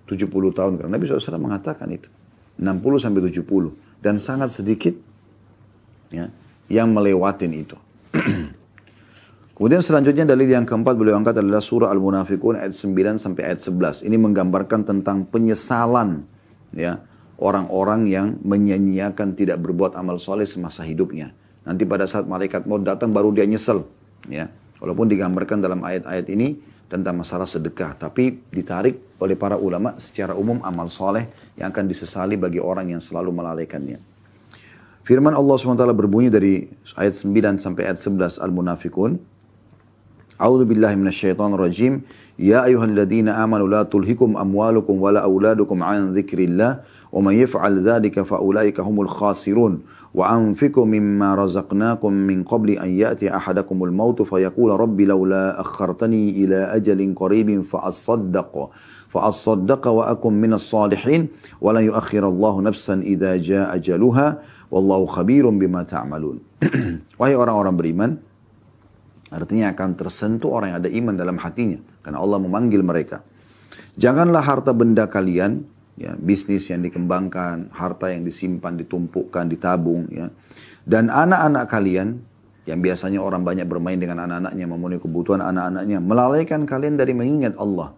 70 tahun. Karena Nabi SAW mengatakan itu. 60 sampai 70. Dan sangat sedikit ya, yang melewatin itu. Kemudian selanjutnya dalil yang keempat beliau angkat adalah surah Al-Munafiqun ayat 9 sampai ayat 11. Ini menggambarkan tentang penyesalan ya, orang-orang yang menyia-nyiakan tidak berbuat amal soleh semasa hidupnya. Nanti pada saat malaikat maut datang baru dia nyesel. Ya. Walaupun digambarkan dalam ayat-ayat ini tentang masalah sedekah, tapi ditarik oleh para ulama secara umum amal soleh yang akan disesali bagi orang yang selalu melalaikannya. Firman Allah SWT berbunyi dari ayat 9 sampai ayat 11 Al-Munafiqun. A'udzu billahi minasyaitonir rajim. Ya ayyuhalladzina amanu la tulhikum amwalukum wala auladukum an dzikrillah wa may yaf'al dzalika fa ulaika humul khasirun. وأنفقوا مما رزقناكم من قبل أن يأتي أحدكم الموت فيقول رب لولا أخرتني إلى أجل قريب فأصدق وأكن من الصالحين ولن يؤخر الله نفسا إذا جاء أجلها والله خبير بما تعملون. Wahai orang-orang beriman, artinya akan tersentuh orang yang ada iman dalam hatinya karena Allah memanggil mereka. Janganlah harta benda kalian, ya, bisnis yang dikembangkan, harta yang disimpan, ditumpukkan, ditabung, ya. Dan anak-anak kalian, yang biasanya orang banyak bermain dengan anak-anaknya, memenuhi kebutuhan anak-anaknya, melalaikan kalian dari mengingat Allah.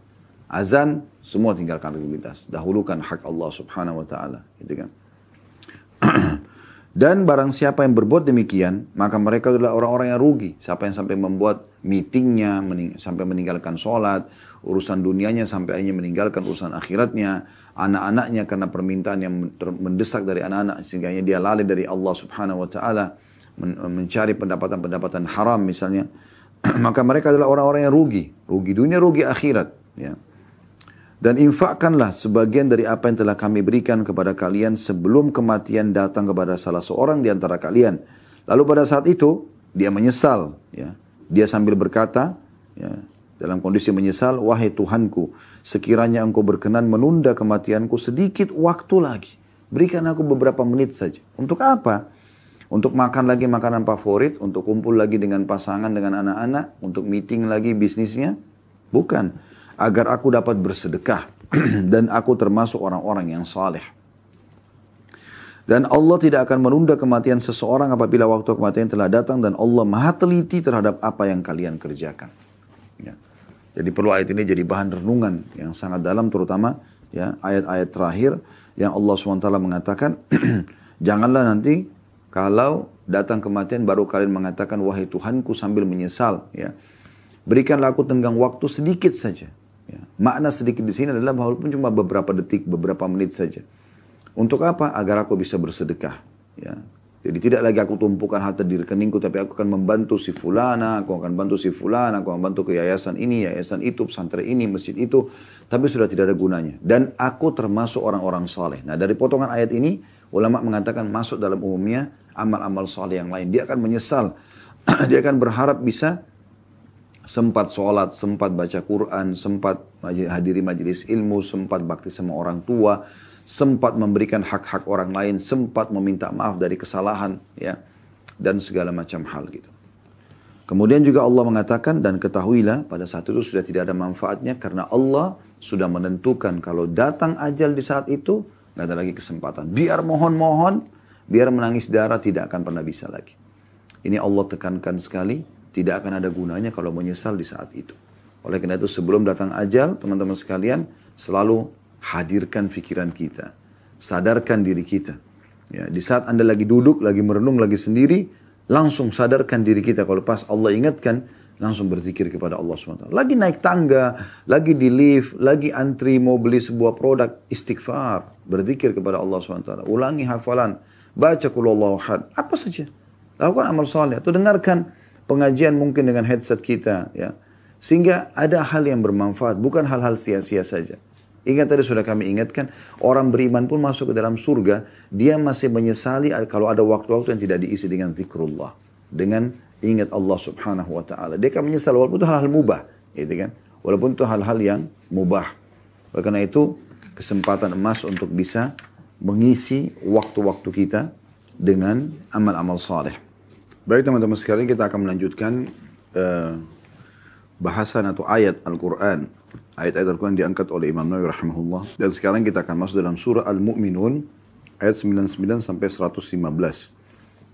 Azan, semua tinggalkan aktivitas. Dahulukan hak Allah subhanahu wa ta'ala. Gitu kan. Dan barang siapa yang berbuat demikian, maka mereka adalah orang-orang yang rugi. Siapa yang sampai membuat meetingnya, sampai meninggalkan sholat, urusan dunianya sampai akhirnya meninggalkan urusan akhiratnya, anak-anaknya karena permintaan yang mendesak dari anak-anak sehingga dia lalai dari Allah subhanahu wa ta'ala, mencari pendapatan-pendapatan haram misalnya, maka mereka adalah orang-orang yang rugi dunia, rugi akhirat, ya. Dan infakkanlah sebagian dari apa yang telah kami berikan kepada kalian sebelum kematian datang kepada salah seorang di antara kalian. Lalu pada saat itu dia menyesal, ya. Dia sambil berkata, ya, dalam kondisi menyesal, wahai Tuhanku, sekiranya engkau berkenan menunda kematianku sedikit waktu lagi. Berikan aku beberapa menit saja. Untuk apa? Untuk makan lagi makanan favorit, untuk kumpul lagi dengan pasangan, dengan anak-anak, untuk meeting lagi bisnisnya? Bukan. Agar aku dapat bersedekah dan aku termasuk orang-orang yang saleh. Dan Allah tidak akan menunda kematian seseorang apabila waktu kematian telah datang dan Allah maha teliti terhadap apa yang kalian kerjakan. Ya. Jadi perlu ayat ini jadi bahan renungan yang sangat dalam, terutama ya ayat-ayat terakhir yang Allah SWT mengatakan, janganlah nanti kalau datang kematian baru kalian mengatakan wahai Tuhanku sambil menyesal. Ya. Berikanlah aku tenggang waktu sedikit saja. Ya. Makna sedikit di sini adalah walaupun cuma beberapa detik, beberapa menit saja. Untuk apa? Agar aku bisa bersedekah. Ya. Jadi tidak lagi aku tumpukan harta di rekeningku, tapi aku akan membantu si fulana, aku akan bantu si fulana, aku akan bantu ke yayasan ini, yayasan itu, pesantren ini, masjid itu. Tapi sudah tidak ada gunanya. Dan aku termasuk orang-orang saleh. Nah dari potongan ayat ini, ulama mengatakan masuk dalam umumnya amal-amal saleh yang lain. Dia akan menyesal Dia akan berharap bisa sempat sholat, sempat baca Quran, sempat hadiri majelis ilmu, sempat bakti sama orang tua, sempat memberikan hak-hak orang lain, sempat meminta maaf dari kesalahan, ya, dan segala macam hal gitu. Kemudian juga Allah mengatakan, dan ketahuilah pada saat itu sudah tidak ada manfaatnya karena Allah sudah menentukan kalau datang ajal di saat itu, nggak ada lagi kesempatan. Biar mohon-mohon, biar menangis darah, tidak akan pernah bisa lagi. Ini Allah tekankan sekali, tidak akan ada gunanya kalau menyesal di saat itu. Oleh karena itu sebelum datang ajal, teman-teman sekalian, selalu hadirkan pikiran kita. Sadarkan diri kita. Ya, di saat Anda lagi duduk, lagi merenung, lagi sendiri, langsung sadarkan diri kita. Kalau pas Allah ingatkan, langsung berzikir kepada Allah SWT. Lagi naik tangga, lagi di lift, lagi antri mau beli sebuah produk, istighfar. Berzikir kepada Allah SWT. Ulangi hafalan, baca Qulhuwallahu Ahad, apa saja. Lakukan amal saleh atau dengarkan pengajian mungkin dengan headset kita, ya. Sehingga ada hal yang bermanfaat, bukan hal-hal sia-sia saja. Ingat tadi sudah kami ingatkan, orang beriman pun masuk ke dalam surga, dia masih menyesali kalau ada waktu-waktu yang tidak diisi dengan zikrullah. Dengan ingat Allah subhanahu wa ta'ala. Dia akan menyesal walaupun itu hal-hal mubah, gitu kan. Walaupun itu hal-hal yang mubah. Oleh karena itu, kesempatan emas untuk bisa mengisi waktu-waktu kita dengan amal-amal saleh. Baik teman-teman sekalian, kita akan melanjutkan bahasan atau ayat Al-Quran. Ayat-ayat Al-Quran diangkat oleh Imam Nawawi rahimahullah. Dan sekarang kita akan masuk dalam surah Al-Mu'minun ayat 99 sampai 115.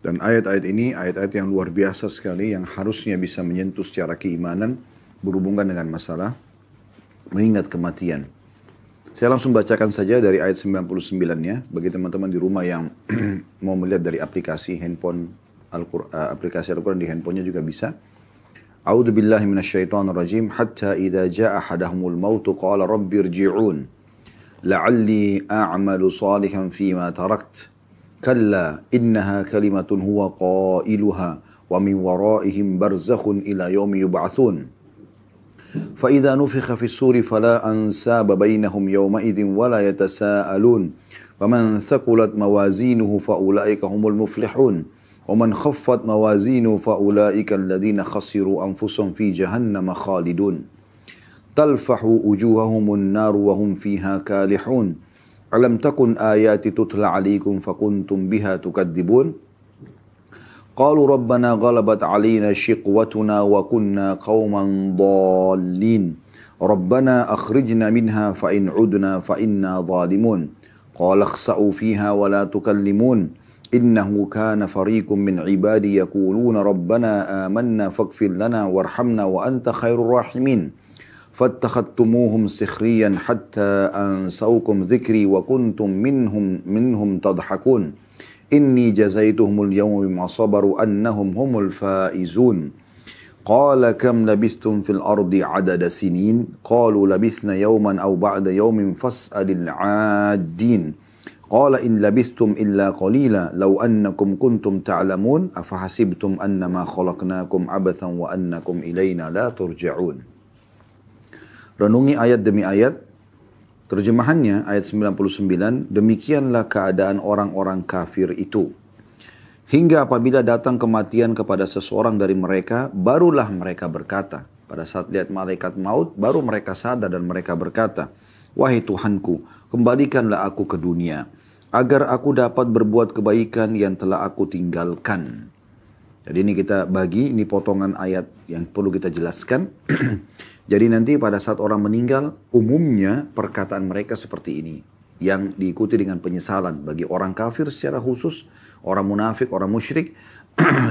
Dan ayat-ayat ini ayat-ayat yang luar biasa sekali yang harusnya bisa menyentuh secara keimanan berhubungan dengan masalah mengingat kematian. Saya langsung bacakan saja dari ayat 99-nya bagi teman-teman di rumah yang mau melihat dari aplikasi handphone aplikasi Al-Quran di handphonenya juga bisa. A'udzu billahi minasyaitonir rajim. Hatta idza jaa ahadahumul maut qala rabbi irji'un la'alli a'malu salihan fima tarakt. Kalla innaha kalimatun huwa qailuha wa min waraihim barzakhun ila yaumi yub'atsun. Fa idza nufikha fis suri fala ansaba bainahum yawma idzin wala yatasaalun. Faman thaqulat mawazinuhu fa ulaika humul muflihun. ومن خفت موازينه فأولئك الذين خسروا أنفسهم في جهنم خالدون تلفح وجوههم النار وهم فيها كالحون ألم تكن آياتي تتلى عليكم فكنتم بها تكذبون قالوا ربنا غلبت علينا شقوتنا وكنا قوما ضالين ربنا أخرجنا منها فإن عدنا فإنا ظالمون قال اخسأوا فيها ولا تكلمون إنه كان فريق من عبادي يقولون ربنا آمنا فاغفر لنا وارحمنا وأنت خير الراحمين فاتخذتموهم سخريا حتى أنسوكم ذكري وكنتم منهم تضحكون إني جزيتهم اليوم بما صبروا أنهم هم الفائزون قال كم لبثتم في الأرض عدد سنين قالوا لبثنا يوما أو بعد يوم فاسأل العادين قال إن لبثتم إلا قليلا لو أنكم كنتم تعلمون أفحسبتم أنما خلقناكم عبثا وأنكم إلينا لا ترجعون. Renungi ayat demi ayat. Terjemahannya ayat 99, demikianlah keadaan orang-orang kafir itu. Hingga apabila datang kematian kepada seseorang dari mereka, barulah mereka berkata. Pada saat lihat malaikat maut, baru mereka sadar dan mereka berkata, wahai Tuhanku, kembalikanlah aku ke dunia, agar aku dapat berbuat kebaikan yang telah aku tinggalkan. Jadi ini kita bagi, ini potongan ayat yang perlu kita jelaskan. Jadi nanti pada saat orang meninggal, umumnya perkataan mereka seperti ini. Yang diikuti dengan penyesalan bagi orang kafir secara khusus, orang munafik, orang musyrik,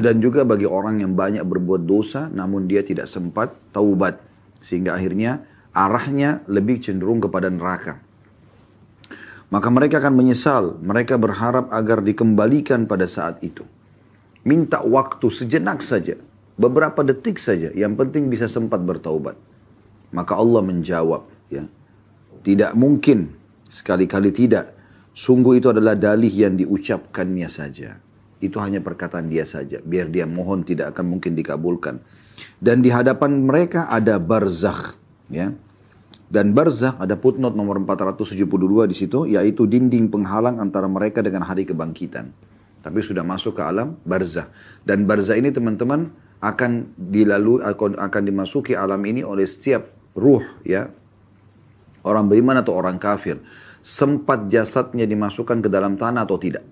dan juga bagi orang yang banyak berbuat dosa, namun dia tidak sempat taubat. Sehingga akhirnya arahnya lebih cenderung kepada neraka. Maka mereka akan menyesal, mereka berharap agar dikembalikan pada saat itu. Minta waktu sejenak saja, beberapa detik saja, yang penting bisa sempat bertaubat. Maka Allah menjawab, ya, tidak mungkin, sekali-kali tidak. Sungguh itu adalah dalih yang diucapkannya saja. Itu hanya perkataan dia saja, biar dia mohon tidak akan mungkin dikabulkan. Dan di hadapan mereka ada barzakh, ya. Dan barzakh ada footnote nomor 472 di situ, yaitu dinding penghalang antara mereka dengan hari kebangkitan. Tapi sudah masuk ke alam barzakh. Dan barzakh ini teman-teman akan akan dimasuki alam ini oleh setiap ruh, ya, orang beriman atau orang kafir, sempat jasadnya dimasukkan ke dalam tanah atau tidak.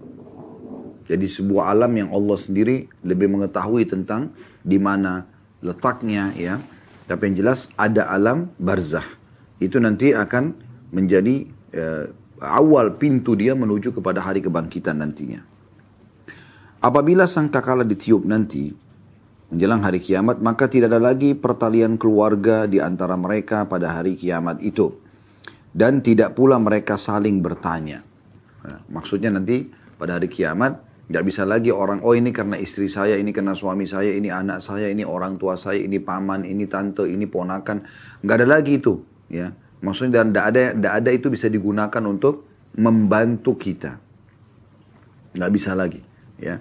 Jadi sebuah alam yang Allah sendiri lebih mengetahui tentang di mana letaknya, ya. Tapi yang jelas ada alam barzah. Itu nanti akan menjadi awal pintu dia menuju kepada hari kebangkitan nantinya. Apabila sangkakala ditiup nanti menjelang hari kiamat, maka tidak ada lagi pertalian keluarga di antara mereka pada hari kiamat itu. Dan tidak pula mereka saling bertanya. Nah, maksudnya nanti pada hari kiamat nggak bisa lagi orang, oh ini karena istri saya, ini karena suami saya, ini anak saya, ini orang tua saya, ini paman, ini tante, ini ponakan. Nggak ada lagi itu, ya. Maksudnya dan nggak ada itu bisa digunakan untuk membantu kita. Nggak bisa lagi, ya.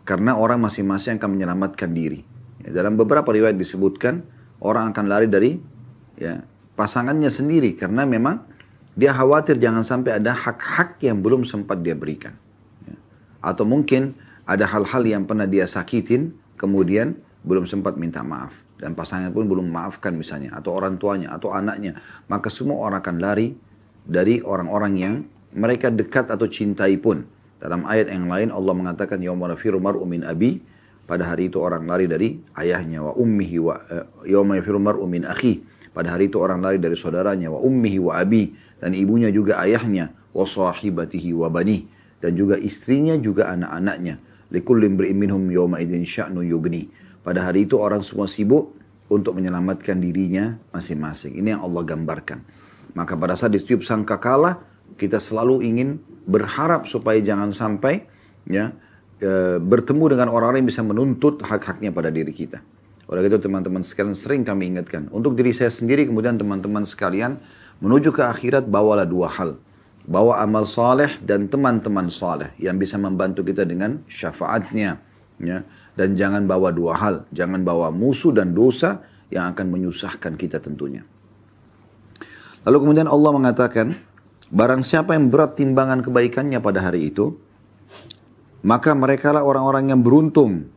Karena orang masing-masing akan menyelamatkan diri. Ya, dalam beberapa riwayat disebutkan orang akan lari dari, ya, pasangannya sendiri karena memang dia khawatir jangan sampai ada hak-hak yang belum sempat dia berikan. Atau mungkin ada hal-hal yang pernah dia sakitin, kemudian belum sempat minta maaf. Dan pasangan pun belum memaafkan misalnya, atau orang tuanya, atau anaknya. Maka semua orang akan lari dari orang-orang yang mereka dekat atau cintai pun. Dalam ayat yang lain Allah mengatakan, Yawma yafiru mar'u min abi, pada hari itu orang lari dari ayahnya, wa ummihi wa yawma yafiru mar'u min akhi. Pada hari itu orang lari dari saudaranya, wa ummihi wa abi, dan ibunya juga ayahnya, wa sahibatihi wa bani. Dan juga istrinya, juga anak-anaknya. Likulli imri'in minhum yawma idzin sya'nu yughni. Pada hari itu orang semua sibuk untuk menyelamatkan dirinya masing-masing. Ini yang Allah gambarkan. Maka pada saat ditiup sangkakala, kita selalu ingin berharap supaya jangan sampai, ya, bertemu dengan orang-orang yang bisa menuntut hak-haknya pada diri kita. Oleh itu teman-teman sekalian, sering kami ingatkan. Untuk diri saya sendiri, kemudian teman-teman sekalian, menuju ke akhirat bawalah dua hal. Bawa amal saleh dan teman-teman saleh yang bisa membantu kita dengan syafaatnya, ya. Dan jangan bawa dua hal, jangan bawa musuh dan dosa yang akan menyusahkan kita tentunya. Lalu kemudian Allah mengatakan, barang siapa yang berat timbangan kebaikannya pada hari itu, maka merekalah orang-orang yang beruntung.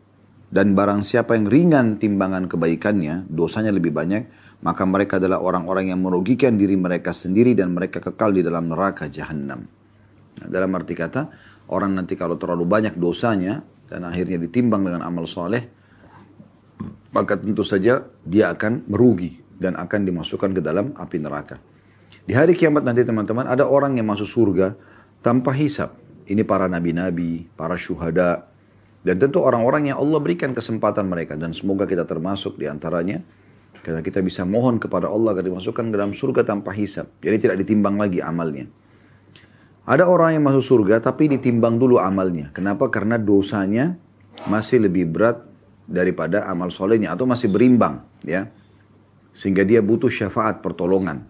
Dan barang siapa yang ringan timbangan kebaikannya, dosanya lebih banyak, maka mereka adalah orang-orang yang merugikan diri mereka sendiri dan mereka kekal di dalam neraka jahanam. Nah, dalam arti kata, orang nanti kalau terlalu banyak dosanya dan akhirnya ditimbang dengan amal soleh, maka tentu saja dia akan merugi dan akan dimasukkan ke dalam api neraka. Di hari kiamat nanti teman-teman, ada orang yang masuk surga tanpa hisab. Ini para nabi-nabi, para syuhada, dan tentu orang-orang yang Allah berikan kesempatan mereka, dan semoga kita termasuk di antaranya. Karena kita bisa mohon kepada Allah agar dimasukkan ke dalam surga tanpa hisab. Jadi tidak ditimbang lagi amalnya. Ada orang yang masuk surga tapi ditimbang dulu amalnya. Kenapa? Karena dosanya masih lebih berat daripada amal solehnya. Atau masih berimbang, ya. Sehingga dia butuh syafaat pertolongan.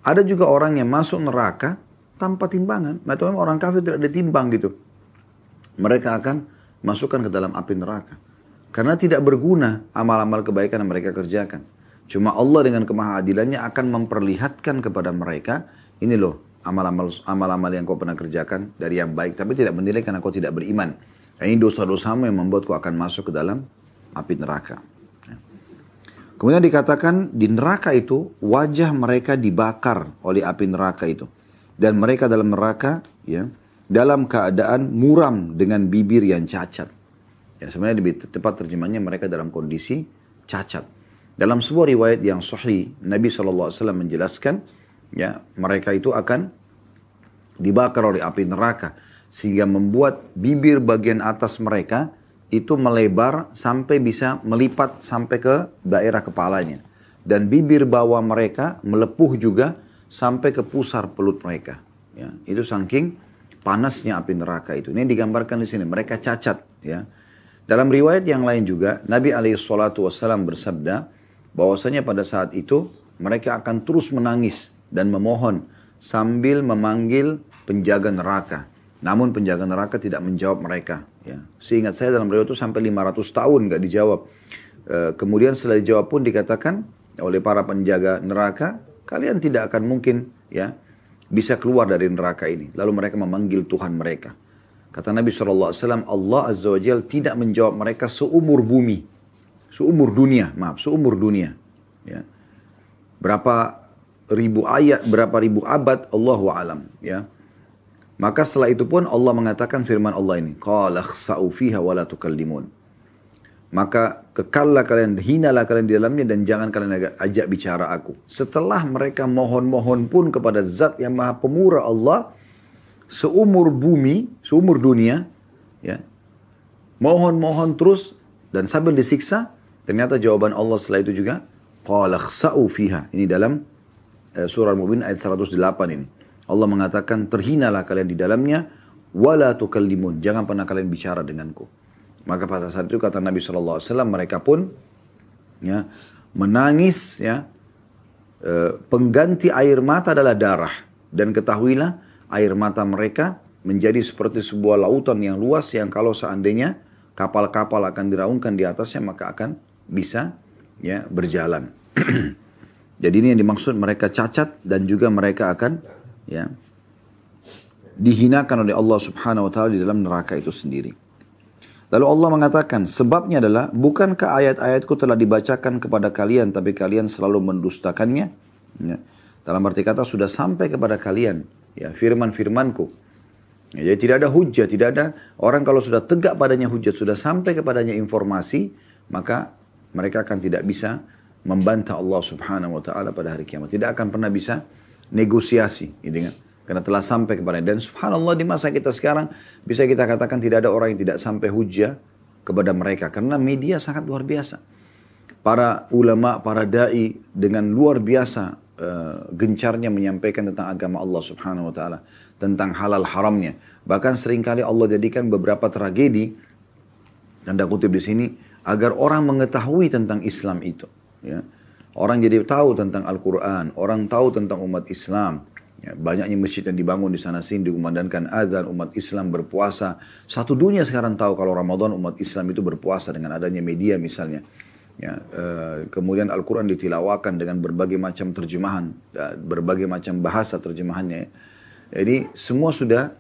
Ada juga orang yang masuk neraka tanpa timbangan. Atau orang kafir tidak ditimbang gitu. Mereka akan masukkan ke dalam api neraka. Karena tidak berguna amal-amal kebaikan yang mereka kerjakan. Cuma Allah dengan kemahadilannya akan memperlihatkan kepada mereka, ini loh amal-amal yang kau pernah kerjakan dari yang baik, tapi tidak menilai karena kau tidak beriman. Ini dosa-dosamu yang membuat kau akan masuk ke dalam api neraka. Kemudian dikatakan di neraka itu wajah mereka dibakar oleh api neraka itu. Dan mereka dalam neraka, ya, dalam keadaan muram dengan bibir yang cacat. Ya, sebenarnya lebih tepat terjemahnya mereka dalam kondisi cacat. Dalam sebuah riwayat yang sahih, Nabi SAW menjelaskan, ya, mereka itu akan dibakar oleh api neraka. Sehingga membuat bibir bagian atas mereka itu melebar sampai bisa melipat sampai ke daerah kepalanya. Dan bibir bawah mereka melepuh juga sampai ke pusar pelut mereka. Ya, itu saking panasnya api neraka itu. Ini digambarkan di sini, mereka cacat, ya. Dalam riwayat yang lain juga, Nabi SAW bersabda, bahwasanya pada saat itu, mereka akan terus menangis dan memohon sambil memanggil penjaga neraka. Namun penjaga neraka tidak menjawab mereka. Ya. Seingat saya dalam riwayat itu sampai 500 tahun nggak dijawab. Kemudian setelah dijawab pun dikatakan oleh para penjaga neraka, kalian tidak akan mungkin, ya, bisa keluar dari neraka ini. Lalu mereka memanggil Tuhan mereka. Kata Nabi SAW, Allah Azza wa Jalla tidak menjawab mereka seumur bumi. Seumur dunia, maaf, seumur dunia. Ya. Berapa ribu ayat, berapa ribu abad, Allahu a'lam. Ya. Maka setelah itu pun Allah mengatakan firman Allah ini, qala khsa'u fiha wa la tukallimun. Maka kekallah kalian, hinalah kalian di dalamnya dan jangan kalian ajak bicara aku. Setelah mereka mohon-mohon pun kepada zat yang maha pemurah Allah, seumur bumi, seumur dunia, ya, mohon-mohon terus dan sambil disiksa, ternyata jawaban Allah setelah itu juga, qala khsa'u fiha. Ini dalam surah Al-Mu'min ayat 108 ini. Allah mengatakan, terhinalah kalian di dalamnya, wala tukallimun. Jangan pernah kalian bicara denganku. Maka pada saat itu kata Nabi SAW, mereka pun ya, menangis. Ya, pengganti air mata adalah darah. Dan ketahuilah, air mata mereka menjadi seperti sebuah lautan yang luas, yang kalau seandainya kapal-kapal akan diraungkan di atasnya, maka akan bisa ya, berjalan. Jadi ini yang dimaksud, mereka cacat dan juga mereka akan ya, dihinakan oleh Allah Subhanahu wa Ta'ala di dalam neraka itu sendiri. Lalu Allah mengatakan, sebabnya adalah, bukankah ayat-ayatku telah dibacakan kepada kalian, tapi kalian selalu mendustakannya? Ya. Dalam arti kata, sudah sampai kepada kalian ya, firman-firmanku. Ya, jadi tidak ada hujah, tidak ada orang kalau sudah tegak padanya hujat, sudah sampai kepadanya informasi, maka mereka akan tidak bisa membantah Allah Subhanahu wa Ta'ala pada hari kiamat. Tidak akan pernah bisa negosiasi, gitu kan? Karena telah sampai kepada. Dan subhanallah, di masa kita sekarang bisa kita katakan tidak ada orang yang tidak sampai hujah kepada mereka, karena media sangat luar biasa. Para ulama, para dai dengan luar biasa gencarnya menyampaikan tentang agama Allah Subhanahu wa Ta'ala, tentang halal haramnya. Bahkan seringkali Allah jadikan beberapa tragedi, tanda kutip di sini, agar orang mengetahui tentang Islam itu. Ya. Orang jadi tahu tentang Al-Quran, orang tahu tentang umat Islam. Ya, banyaknya masjid yang dibangun di sana sini, dikumandangkan azan, umat Islam berpuasa. Satu dunia sekarang tahu kalau Ramadan umat Islam itu berpuasa dengan adanya media misalnya. Ya, kemudian Al-Quran ditilawakan dengan berbagai macam terjemahan, berbagai macam bahasa terjemahannya. Jadi semua sudah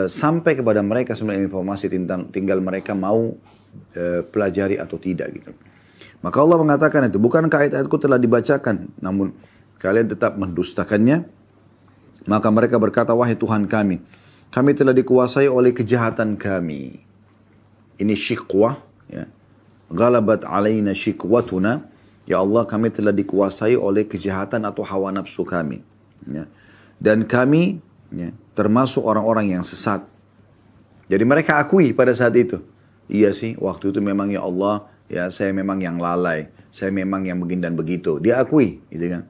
sampai kepada mereka sebenarnya informasi, tinggal mereka mau pelajari atau tidak gitu. Maka Allah mengatakan itu, bukankah ayat-ayatku telah dibacakan, namun kalian tetap mendustakannya? Maka mereka berkata, wahai Tuhan kami telah dikuasai oleh kejahatan kami. Ini syiqwah. Ya. Ghalabat alaina syiqwatuna. Ya Allah, kami telah dikuasai oleh kejahatan atau hawa nafsu kami. Ya. Dan kami ya, termasuk orang-orang yang sesat. Jadi mereka akui pada saat itu. Iya sih, waktu itu memang ya Allah, ya saya memang yang lalai. Saya memang yang begini dan begitu. Dia akui. Gitu kan.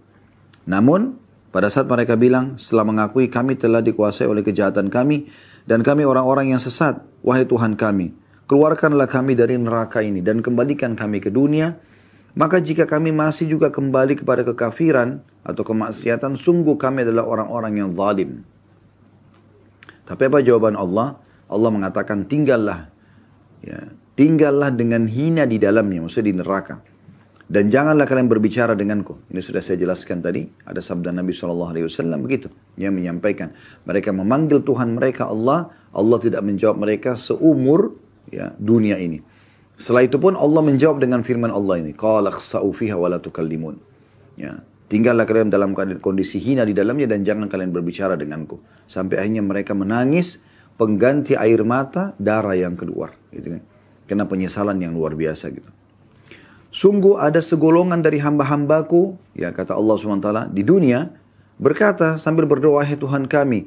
Namun, pada saat mereka bilang, setelah mengakui kami telah dikuasai oleh kejahatan kami, dan kami orang-orang yang sesat, wahai Tuhan kami, keluarkanlah kami dari neraka ini, dan kembalikan kami ke dunia, maka jika kami masih juga kembali kepada kekafiran, atau kemaksiatan, sungguh kami adalah orang-orang yang zalim. Tapi apa jawaban Allah? Allah mengatakan, tinggallah. Ya, tinggallah dengan hina di dalamnya, maksudnya di neraka. Dan janganlah kalian berbicara denganku. Ini sudah saya jelaskan tadi. Ada sabda Nabi SAW begitu. Yang menyampaikan. Mereka memanggil Tuhan mereka Allah. Allah tidak menjawab mereka seumur ya, dunia ini. Setelah itu pun Allah menjawab dengan firman Allah ini. Qala khsa'u fiha wa la tukallimun. Ya, tinggallah kalian dalam kondisi hina di dalamnya dan jangan kalian berbicara denganku. Sampai akhirnya mereka menangis. Pengganti air mata, darah yang keluar. Gitu kan. Karena penyesalan yang luar biasa gitu. Sungguh ada segolongan dari hamba-hambaku, ya kata Allah SWT, di dunia, berkata sambil berdoa, wahai Tuhan kami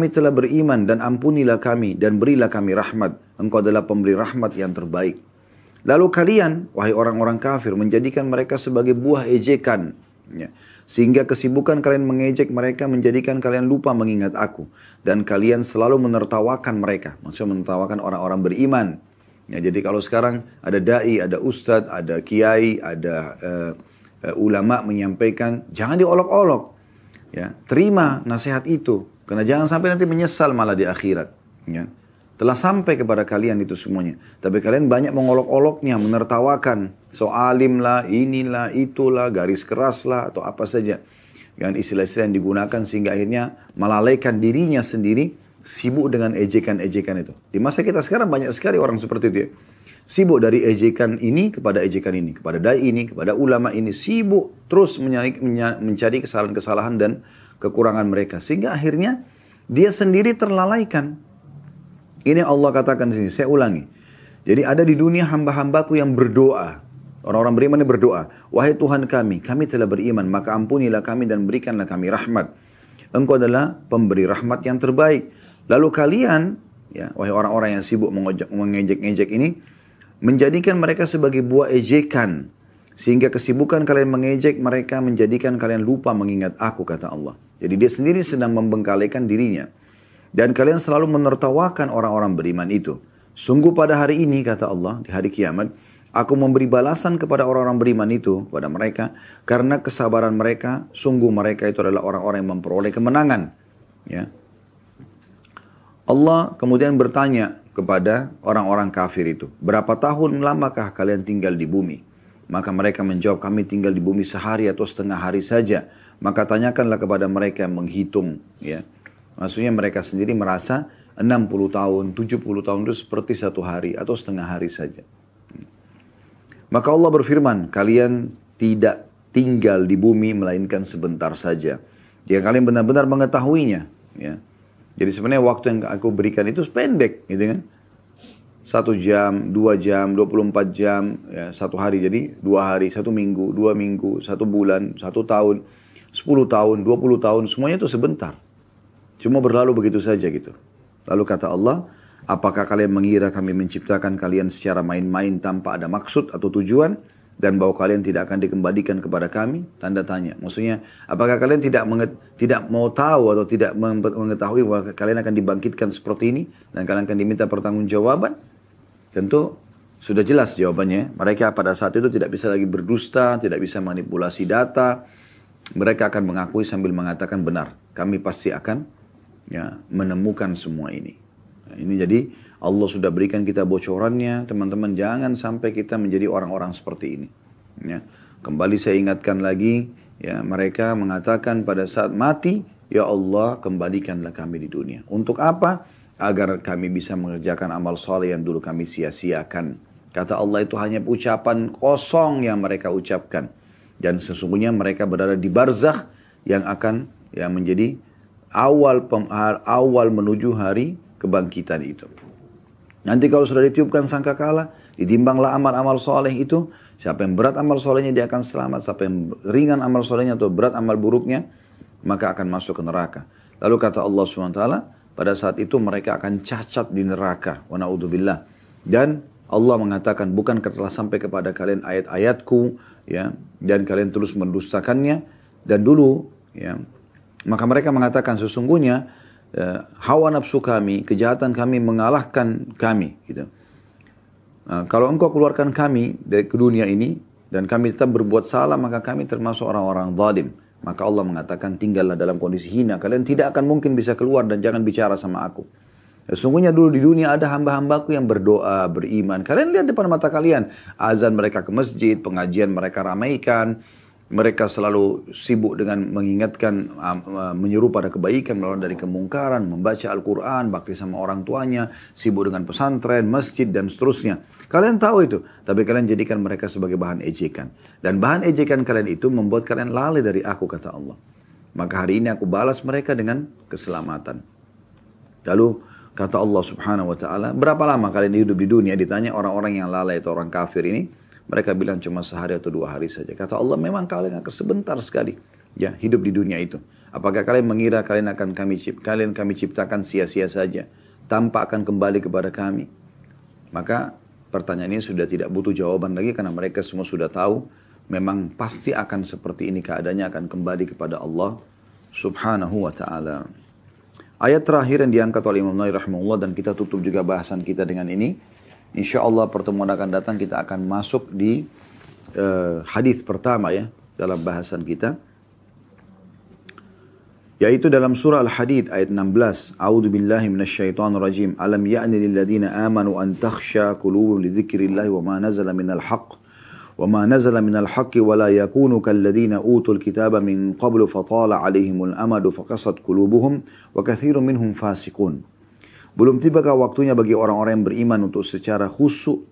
telah beriman dan ampunilah kami dan berilah kami rahmat. Engkau adalah pemberi rahmat yang terbaik. Lalu kalian, wahai orang-orang kafir, menjadikan mereka sebagai buah ejekan. Ya. Sehingga kesibukan kalian mengejek mereka menjadikan kalian lupa mengingat aku. Dan kalian selalu menertawakan mereka. Maksudnya menertawakan orang-orang beriman. Ya, jadi kalau sekarang ada da'i, ada ustadz, ada kiai, ada ulama menyampaikan, jangan diolok-olok. Ya, terima nasihat itu. Karena jangan sampai nanti menyesal malah di akhirat. Ya. Telah sampai kepada kalian itu semuanya. Tapi kalian banyak mengolok-oloknya, menertawakan. Soalim lah, inilah, itulah, garis keras lah, atau apa saja. Yang istilah-istilah yang digunakan sehingga akhirnya melalaikan dirinya sendiri sibuk dengan ejekan-ejekan itu. Di masa kita sekarang banyak sekali orang seperti itu ya. Sibuk dari ejekan ini kepada ejekan ini, kepada dai ini, kepada ulama ini. Sibuk terus mencari kesalahan-kesalahan dan kekurangan mereka. Sehingga akhirnya dia sendiri terlalaikan. Ini Allah katakan di sini, saya ulangi. Jadi ada di dunia hamba-hambaku yang berdoa. Orang-orang beriman yang berdoa. Wahai Tuhan kami telah beriman, maka ampunilah kami dan berikanlah kami rahmat. Engkau adalah pemberi rahmat yang terbaik. Lalu kalian, ya, wahai orang-orang yang sibuk mengejek-ngejek ini, menjadikan mereka sebagai buah ejekan. Sehingga kesibukan kalian mengejek mereka menjadikan kalian lupa mengingat aku, kata Allah. Jadi dia sendiri sedang membengkalikan dirinya. Dan kalian selalu menertawakan orang-orang beriman itu. Sungguh pada hari ini, kata Allah, di hari kiamat, aku memberi balasan kepada orang-orang beriman itu, kepada mereka, karena kesabaran mereka, sungguh mereka itu adalah orang-orang yang memperoleh kemenangan. Ya. Allah kemudian bertanya kepada orang-orang kafir itu, berapa tahun lamakah kalian tinggal di bumi? Maka mereka menjawab, kami tinggal di bumi sehari atau setengah hari saja. Maka tanyakanlah kepada mereka yang menghitung. Ya. Maksudnya mereka sendiri merasa 60 tahun, 70 tahun itu seperti satu hari atau setengah hari saja. Maka Allah berfirman, kalian tidak tinggal di bumi melainkan sebentar saja. Jika kalian benar-benar mengetahuinya. Ya. Jadi sebenarnya waktu yang aku berikan itu pendek, gitu kan? 1 jam, 2 jam, 24 jam, ya, 1 hari. Jadi 2 hari, 1 minggu, 2 minggu, 1 bulan, 1 tahun, 10 tahun, 20 tahun, semuanya itu sebentar. Cuma berlalu begitu saja gitu. Lalu kata Allah, apakah kalian mengira kami menciptakan kalian secara main-main tanpa ada maksud atau tujuan? Dan bahwa kalian tidak akan dikembalikan kepada kami? Tanda tanya. Maksudnya, apakah kalian tidak mau tahu atau tidak mengetahui bahwa kalian akan dibangkitkan seperti ini? Dan kalian akan diminta pertanggungjawaban? Tentu sudah jelas jawabannya. Mereka pada saat itu tidak bisa lagi berdusta, tidak bisa manipulasi data. Mereka akan mengakui sambil mengatakan benar. Kami pasti akan menemukan semua ini. Nah, ini jadi Allah sudah berikan kita bocorannya, teman-teman, jangan sampai kita menjadi orang-orang seperti ini. Ya. Kembali saya ingatkan lagi, ya, mereka mengatakan pada saat mati, ya Allah kembalikanlah kami di dunia. Untuk apa? Agar kami bisa mengerjakan amal soleh yang dulu kami sia-siakan. Kata Allah itu hanya ucapan kosong yang mereka ucapkan. Dan sesungguhnya mereka berada di barzakh yang akan menjadi awal menuju hari kebangkitan itu. Nanti kalau sudah ditiupkan sangkakala, ditimbanglah amal-amal soleh itu, siapa yang berat amal solehnya dia akan selamat, siapa yang ringan amal solehnya atau berat amal buruknya, maka akan masuk ke neraka. Lalu kata Allah SWT, pada saat itu mereka akan cacat di neraka, wa na'udzubillah. Dan Allah mengatakan, bukankah telah sampai kepada kalian ayat-ayatku, ya, dan kalian terus mendustakannya, dan dulu, ya, maka mereka mengatakan sesungguhnya, hawa nafsu kami, kejahatan kami mengalahkan kami. Gitu. Nah, kalau engkau keluarkan kami dari ke dunia ini dan kami tetap berbuat salah, maka kami termasuk orang-orang zalim. Maka Allah mengatakan tinggallah dalam kondisi hina. Kalian tidak akan mungkin bisa keluar dan jangan bicara sama aku. Sesungguhnya dulu di dunia ada hamba-hambaku yang berdoa, beriman. Kalian lihat depan mata kalian. Azan mereka ke masjid, pengajian mereka ramaikan. Mereka selalu sibuk dengan mengingatkan, menyuruh pada kebaikan, melawan dari kemungkaran, membaca Al-Quran, bakti sama orang tuanya, sibuk dengan pesantren, masjid, dan seterusnya. Kalian tahu itu, tapi kalian jadikan mereka sebagai bahan ejekan. Dan bahan ejekan kalian itu membuat kalian lalai dari aku, kata Allah. Maka hari ini aku balas mereka dengan keselamatan. Lalu kata Allah subhanahu wa ta'ala, berapa lama kalian hidup di dunia? Ditanya orang-orang yang lalai atau orang kafir ini. Mereka bilang cuma sehari atau 2 hari saja. Kata Allah, memang kalian akan sebentar sekali ya hidup di dunia itu. Apakah kalian mengira kalian kami ciptakan sia-sia saja tanpa akan kembali kepada kami? Maka pertanyaan ini sudah tidak butuh jawaban lagi karena mereka semua sudah tahu memang pasti akan seperti ini keadaannya, akan kembali kepada Allah subhanahu wa ta'ala. Ayat terakhir yang diangkat oleh Imam Nawawi rahimahullah dan kita tutup juga bahasan kita dengan ini. InsyaAllah pertemuan akan datang kita akan masuk di hadis pertama ya dalam bahasan kita. Yaitu dalam surah Al-Hadid ayat 16. A'udzu billahi minasyaitonir rajim. Alam ya'ni lil ladzina amanu an takhsha qulubuhum li dzikrillahi wa ma nazala minal haqq وَمَا نَزَلَ مِنَ الْحَقِّ وَلَا يَكُونُ كَالَّذِينَ أُوتُوا الْكِتَابَ مِنْ قَبْلُ فَطَالَ عَلَيْهِمُ الْأَمَدُ فَقَسَتْ قُلُوبُهُمْ وَكَثِيرٌ مِنْهُمْ فَاسِقُونَ. Belum tibakah waktunya bagi orang-orang yang beriman untuk secara khusyuk,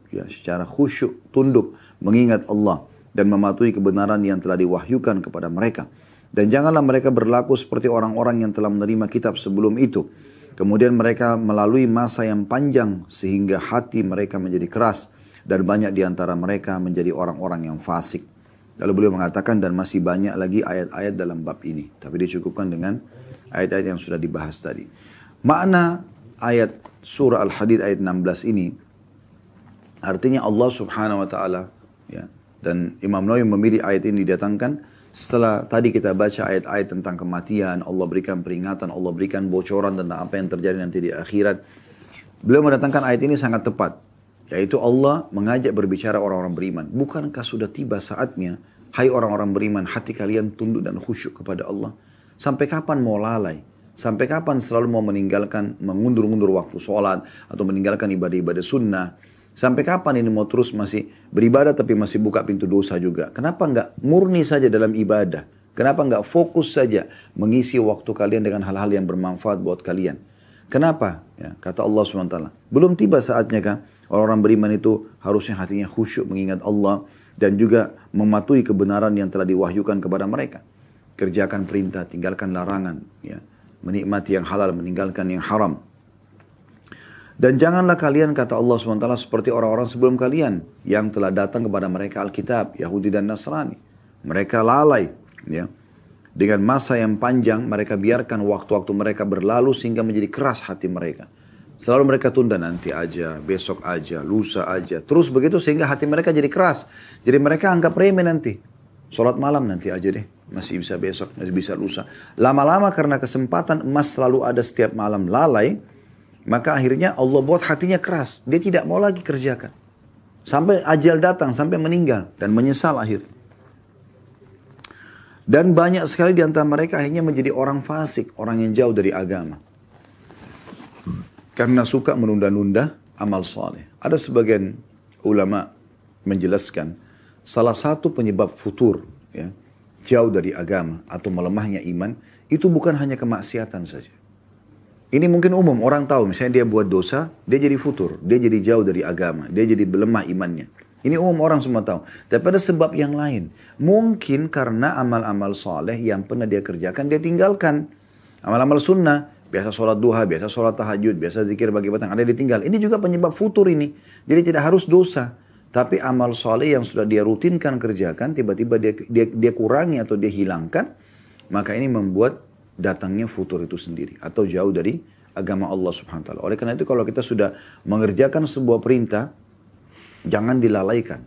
tunduk, mengingat Allah dan mematuhi kebenaran yang telah diwahyukan kepada mereka. Dan janganlah mereka berlaku seperti orang-orang yang telah menerima kitab sebelum itu. Kemudian mereka melalui masa yang panjang sehingga hati mereka menjadi keras. Dan banyak di antara mereka menjadi orang-orang yang fasik. Lalu beliau mengatakan dan masih banyak lagi ayat-ayat dalam bab ini. Tapi dicukupkan dengan ayat-ayat yang sudah dibahas tadi. Makna ayat surah Al-Hadid ayat 16 ini. Artinya Allah subhanahu wa ta'ala. Ya, dan Imam Nawawi memilih ayat ini didatangkan. Setelah tadi kita baca ayat-ayat tentang kematian. Allah berikan peringatan. Allah berikan bocoran tentang apa yang terjadi nanti di akhirat. Beliau mendatangkan ayat ini sangat tepat. Yaitu Allah mengajak berbicara orang-orang beriman. Bukankah sudah tiba saatnya, hai orang-orang beriman, hati kalian tunduk dan khusyuk kepada Allah? Sampai kapan mau lalai? Sampai kapan selalu mau meninggalkan, mengundur-undur waktu sholat, atau meninggalkan ibadah-ibadah sunnah? Sampai kapan ini mau terus masih beribadah tapi masih buka pintu dosa juga? Kenapa nggak murni saja dalam ibadah? Kenapa nggak fokus saja mengisi waktu kalian dengan hal-hal yang bermanfaat buat kalian? Kenapa? Ya, kata Allah SWT. Belum tiba saatnya kah? Orang-orang beriman itu harusnya hatinya khusyuk mengingat Allah dan juga mematuhi kebenaran yang telah diwahyukan kepada mereka. Kerjakan perintah, tinggalkan larangan, ya. Menikmati yang halal, meninggalkan yang haram. Dan janganlah kalian, kata Allah SWT, seperti orang-orang sebelum kalian yang telah datang kepada mereka Alkitab, Yahudi dan Nasrani. Mereka lalai, ya. Dengan masa yang panjang mereka biarkan waktu-waktu mereka berlalu sehingga menjadi keras hati mereka. Selalu mereka tunda nanti aja, besok aja, lusa aja. Terus begitu sehingga hati mereka jadi keras. Jadi mereka anggap remeh nanti. Sholat malam nanti aja deh. Masih bisa besok, masih bisa lusa. Lama-lama karena kesempatan emas selalu ada setiap malam lalai. Maka akhirnya Allah buat hatinya keras. Dia tidak mau lagi kerjakan. Sampai ajal datang, sampai meninggal. Dan menyesal akhir. Dan banyak sekali di antara mereka akhirnya menjadi orang fasik. Orang yang jauh dari agama. Karena suka menunda-nunda amal soleh. Ada sebagian ulama menjelaskan salah satu penyebab futur, ya, jauh dari agama atau melemahnya iman, itu bukan hanya kemaksiatan saja. Ini mungkin umum, orang tahu misalnya dia buat dosa, dia jadi futur, dia jadi jauh dari agama, dia jadi lemah imannya. Ini umum orang semua tahu. Tapi ada sebab yang lain. Mungkin karena amal-amal soleh yang pernah dia kerjakan, dia tinggalkan. Amal-amal sunnah. Biasa sholat duha, biasa sholat tahajud, biasa zikir bagi petang, ada ditinggal. Ini juga penyebab futur ini. Jadi tidak harus dosa. Tapi amal soleh yang sudah dia rutinkan kerjakan, tiba-tiba dia kurangi atau dia hilangkan. Maka ini membuat datangnya futur itu sendiri. Atau jauh dari agama Allah subhanahu wa ta'ala. Oleh karena itu kalau kita sudah mengerjakan sebuah perintah, jangan dilalaikan.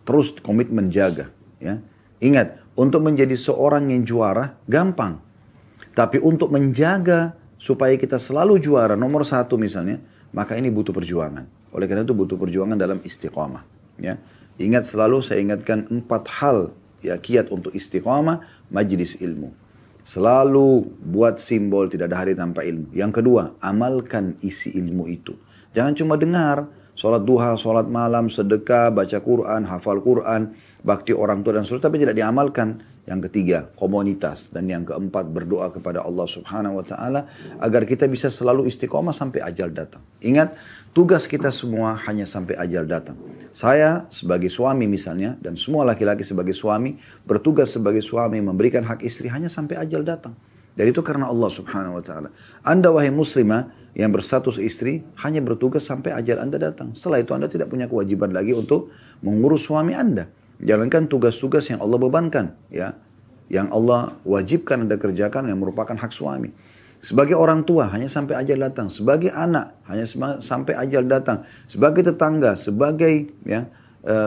Terus komitmen jaga. Ya. Ingat, untuk menjadi seorang yang juara, gampang. Tapi untuk menjaga supaya kita selalu juara nomor 1 misalnya, maka ini butuh perjuangan. Oleh karena itu butuh perjuangan dalam istiqamah. Ya. Ingat selalu saya ingatkan 4 hal ya kiat untuk istiqamah, majlis ilmu. Selalu buat simbol tidak ada hari tanpa ilmu. Yang kedua, amalkan isi ilmu itu. Jangan cuma dengar, sholat duha, sholat malam, sedekah, baca Quran, hafal Quran, bakti orang tua dan seterusnya, tapi tidak diamalkan. Yang ketiga, komunitas. Dan yang keempat, berdoa kepada Allah subhanahu wa ta'ala agar kita bisa selalu istiqomah sampai ajal datang. Ingat, tugas kita semua hanya sampai ajal datang. Saya sebagai suami misalnya, dan semua laki-laki sebagai suami, bertugas sebagai suami memberikan hak istri hanya sampai ajal datang. Dan itu karena Allah subhanahu wa ta'ala. Anda wahai muslimah yang berstatus istri, hanya bertugas sampai ajal Anda datang. Setelah itu Anda tidak punya kewajiban lagi untuk mengurus suami Anda. Jalankan tugas-tugas yang Allah bebankan, ya, yang Allah wajibkan Anda kerjakan yang merupakan hak suami. Sebagai orang tua hanya sampai ajal datang, sebagai anak hanya sampai ajal datang, sebagai tetangga, sebagai ya,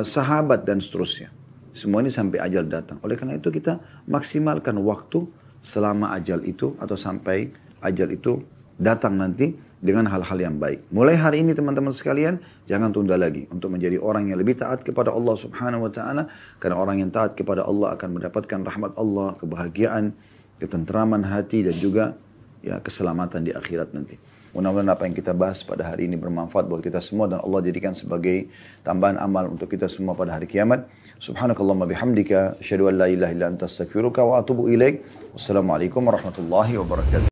sahabat dan seterusnya. Semua ini sampai ajal datang. Oleh karena itu kita maksimalkan waktu selama ajal itu atau sampai ajal itu datang nanti dengan hal-hal yang baik. Mulai hari ini teman-teman sekalian, jangan tunda lagi untuk menjadi orang yang lebih taat kepada Allah subhanahu wa ta'ala. Karena orang yang taat kepada Allah akan mendapatkan rahmat Allah, kebahagiaan, ketentraman hati dan juga ya keselamatan di akhirat nanti. Mudah-mudahan apa yang kita bahas pada hari ini bermanfaat buat kita semua dan Allah jadikan sebagai tambahan amal untuk kita semua pada hari kiamat. Subhanakallahumma bihamdika, asyhadu an la ilaha illa anta astaghfiruka wa atubu ilaik. Wassalamualaikum warahmatullahi wabarakatuh.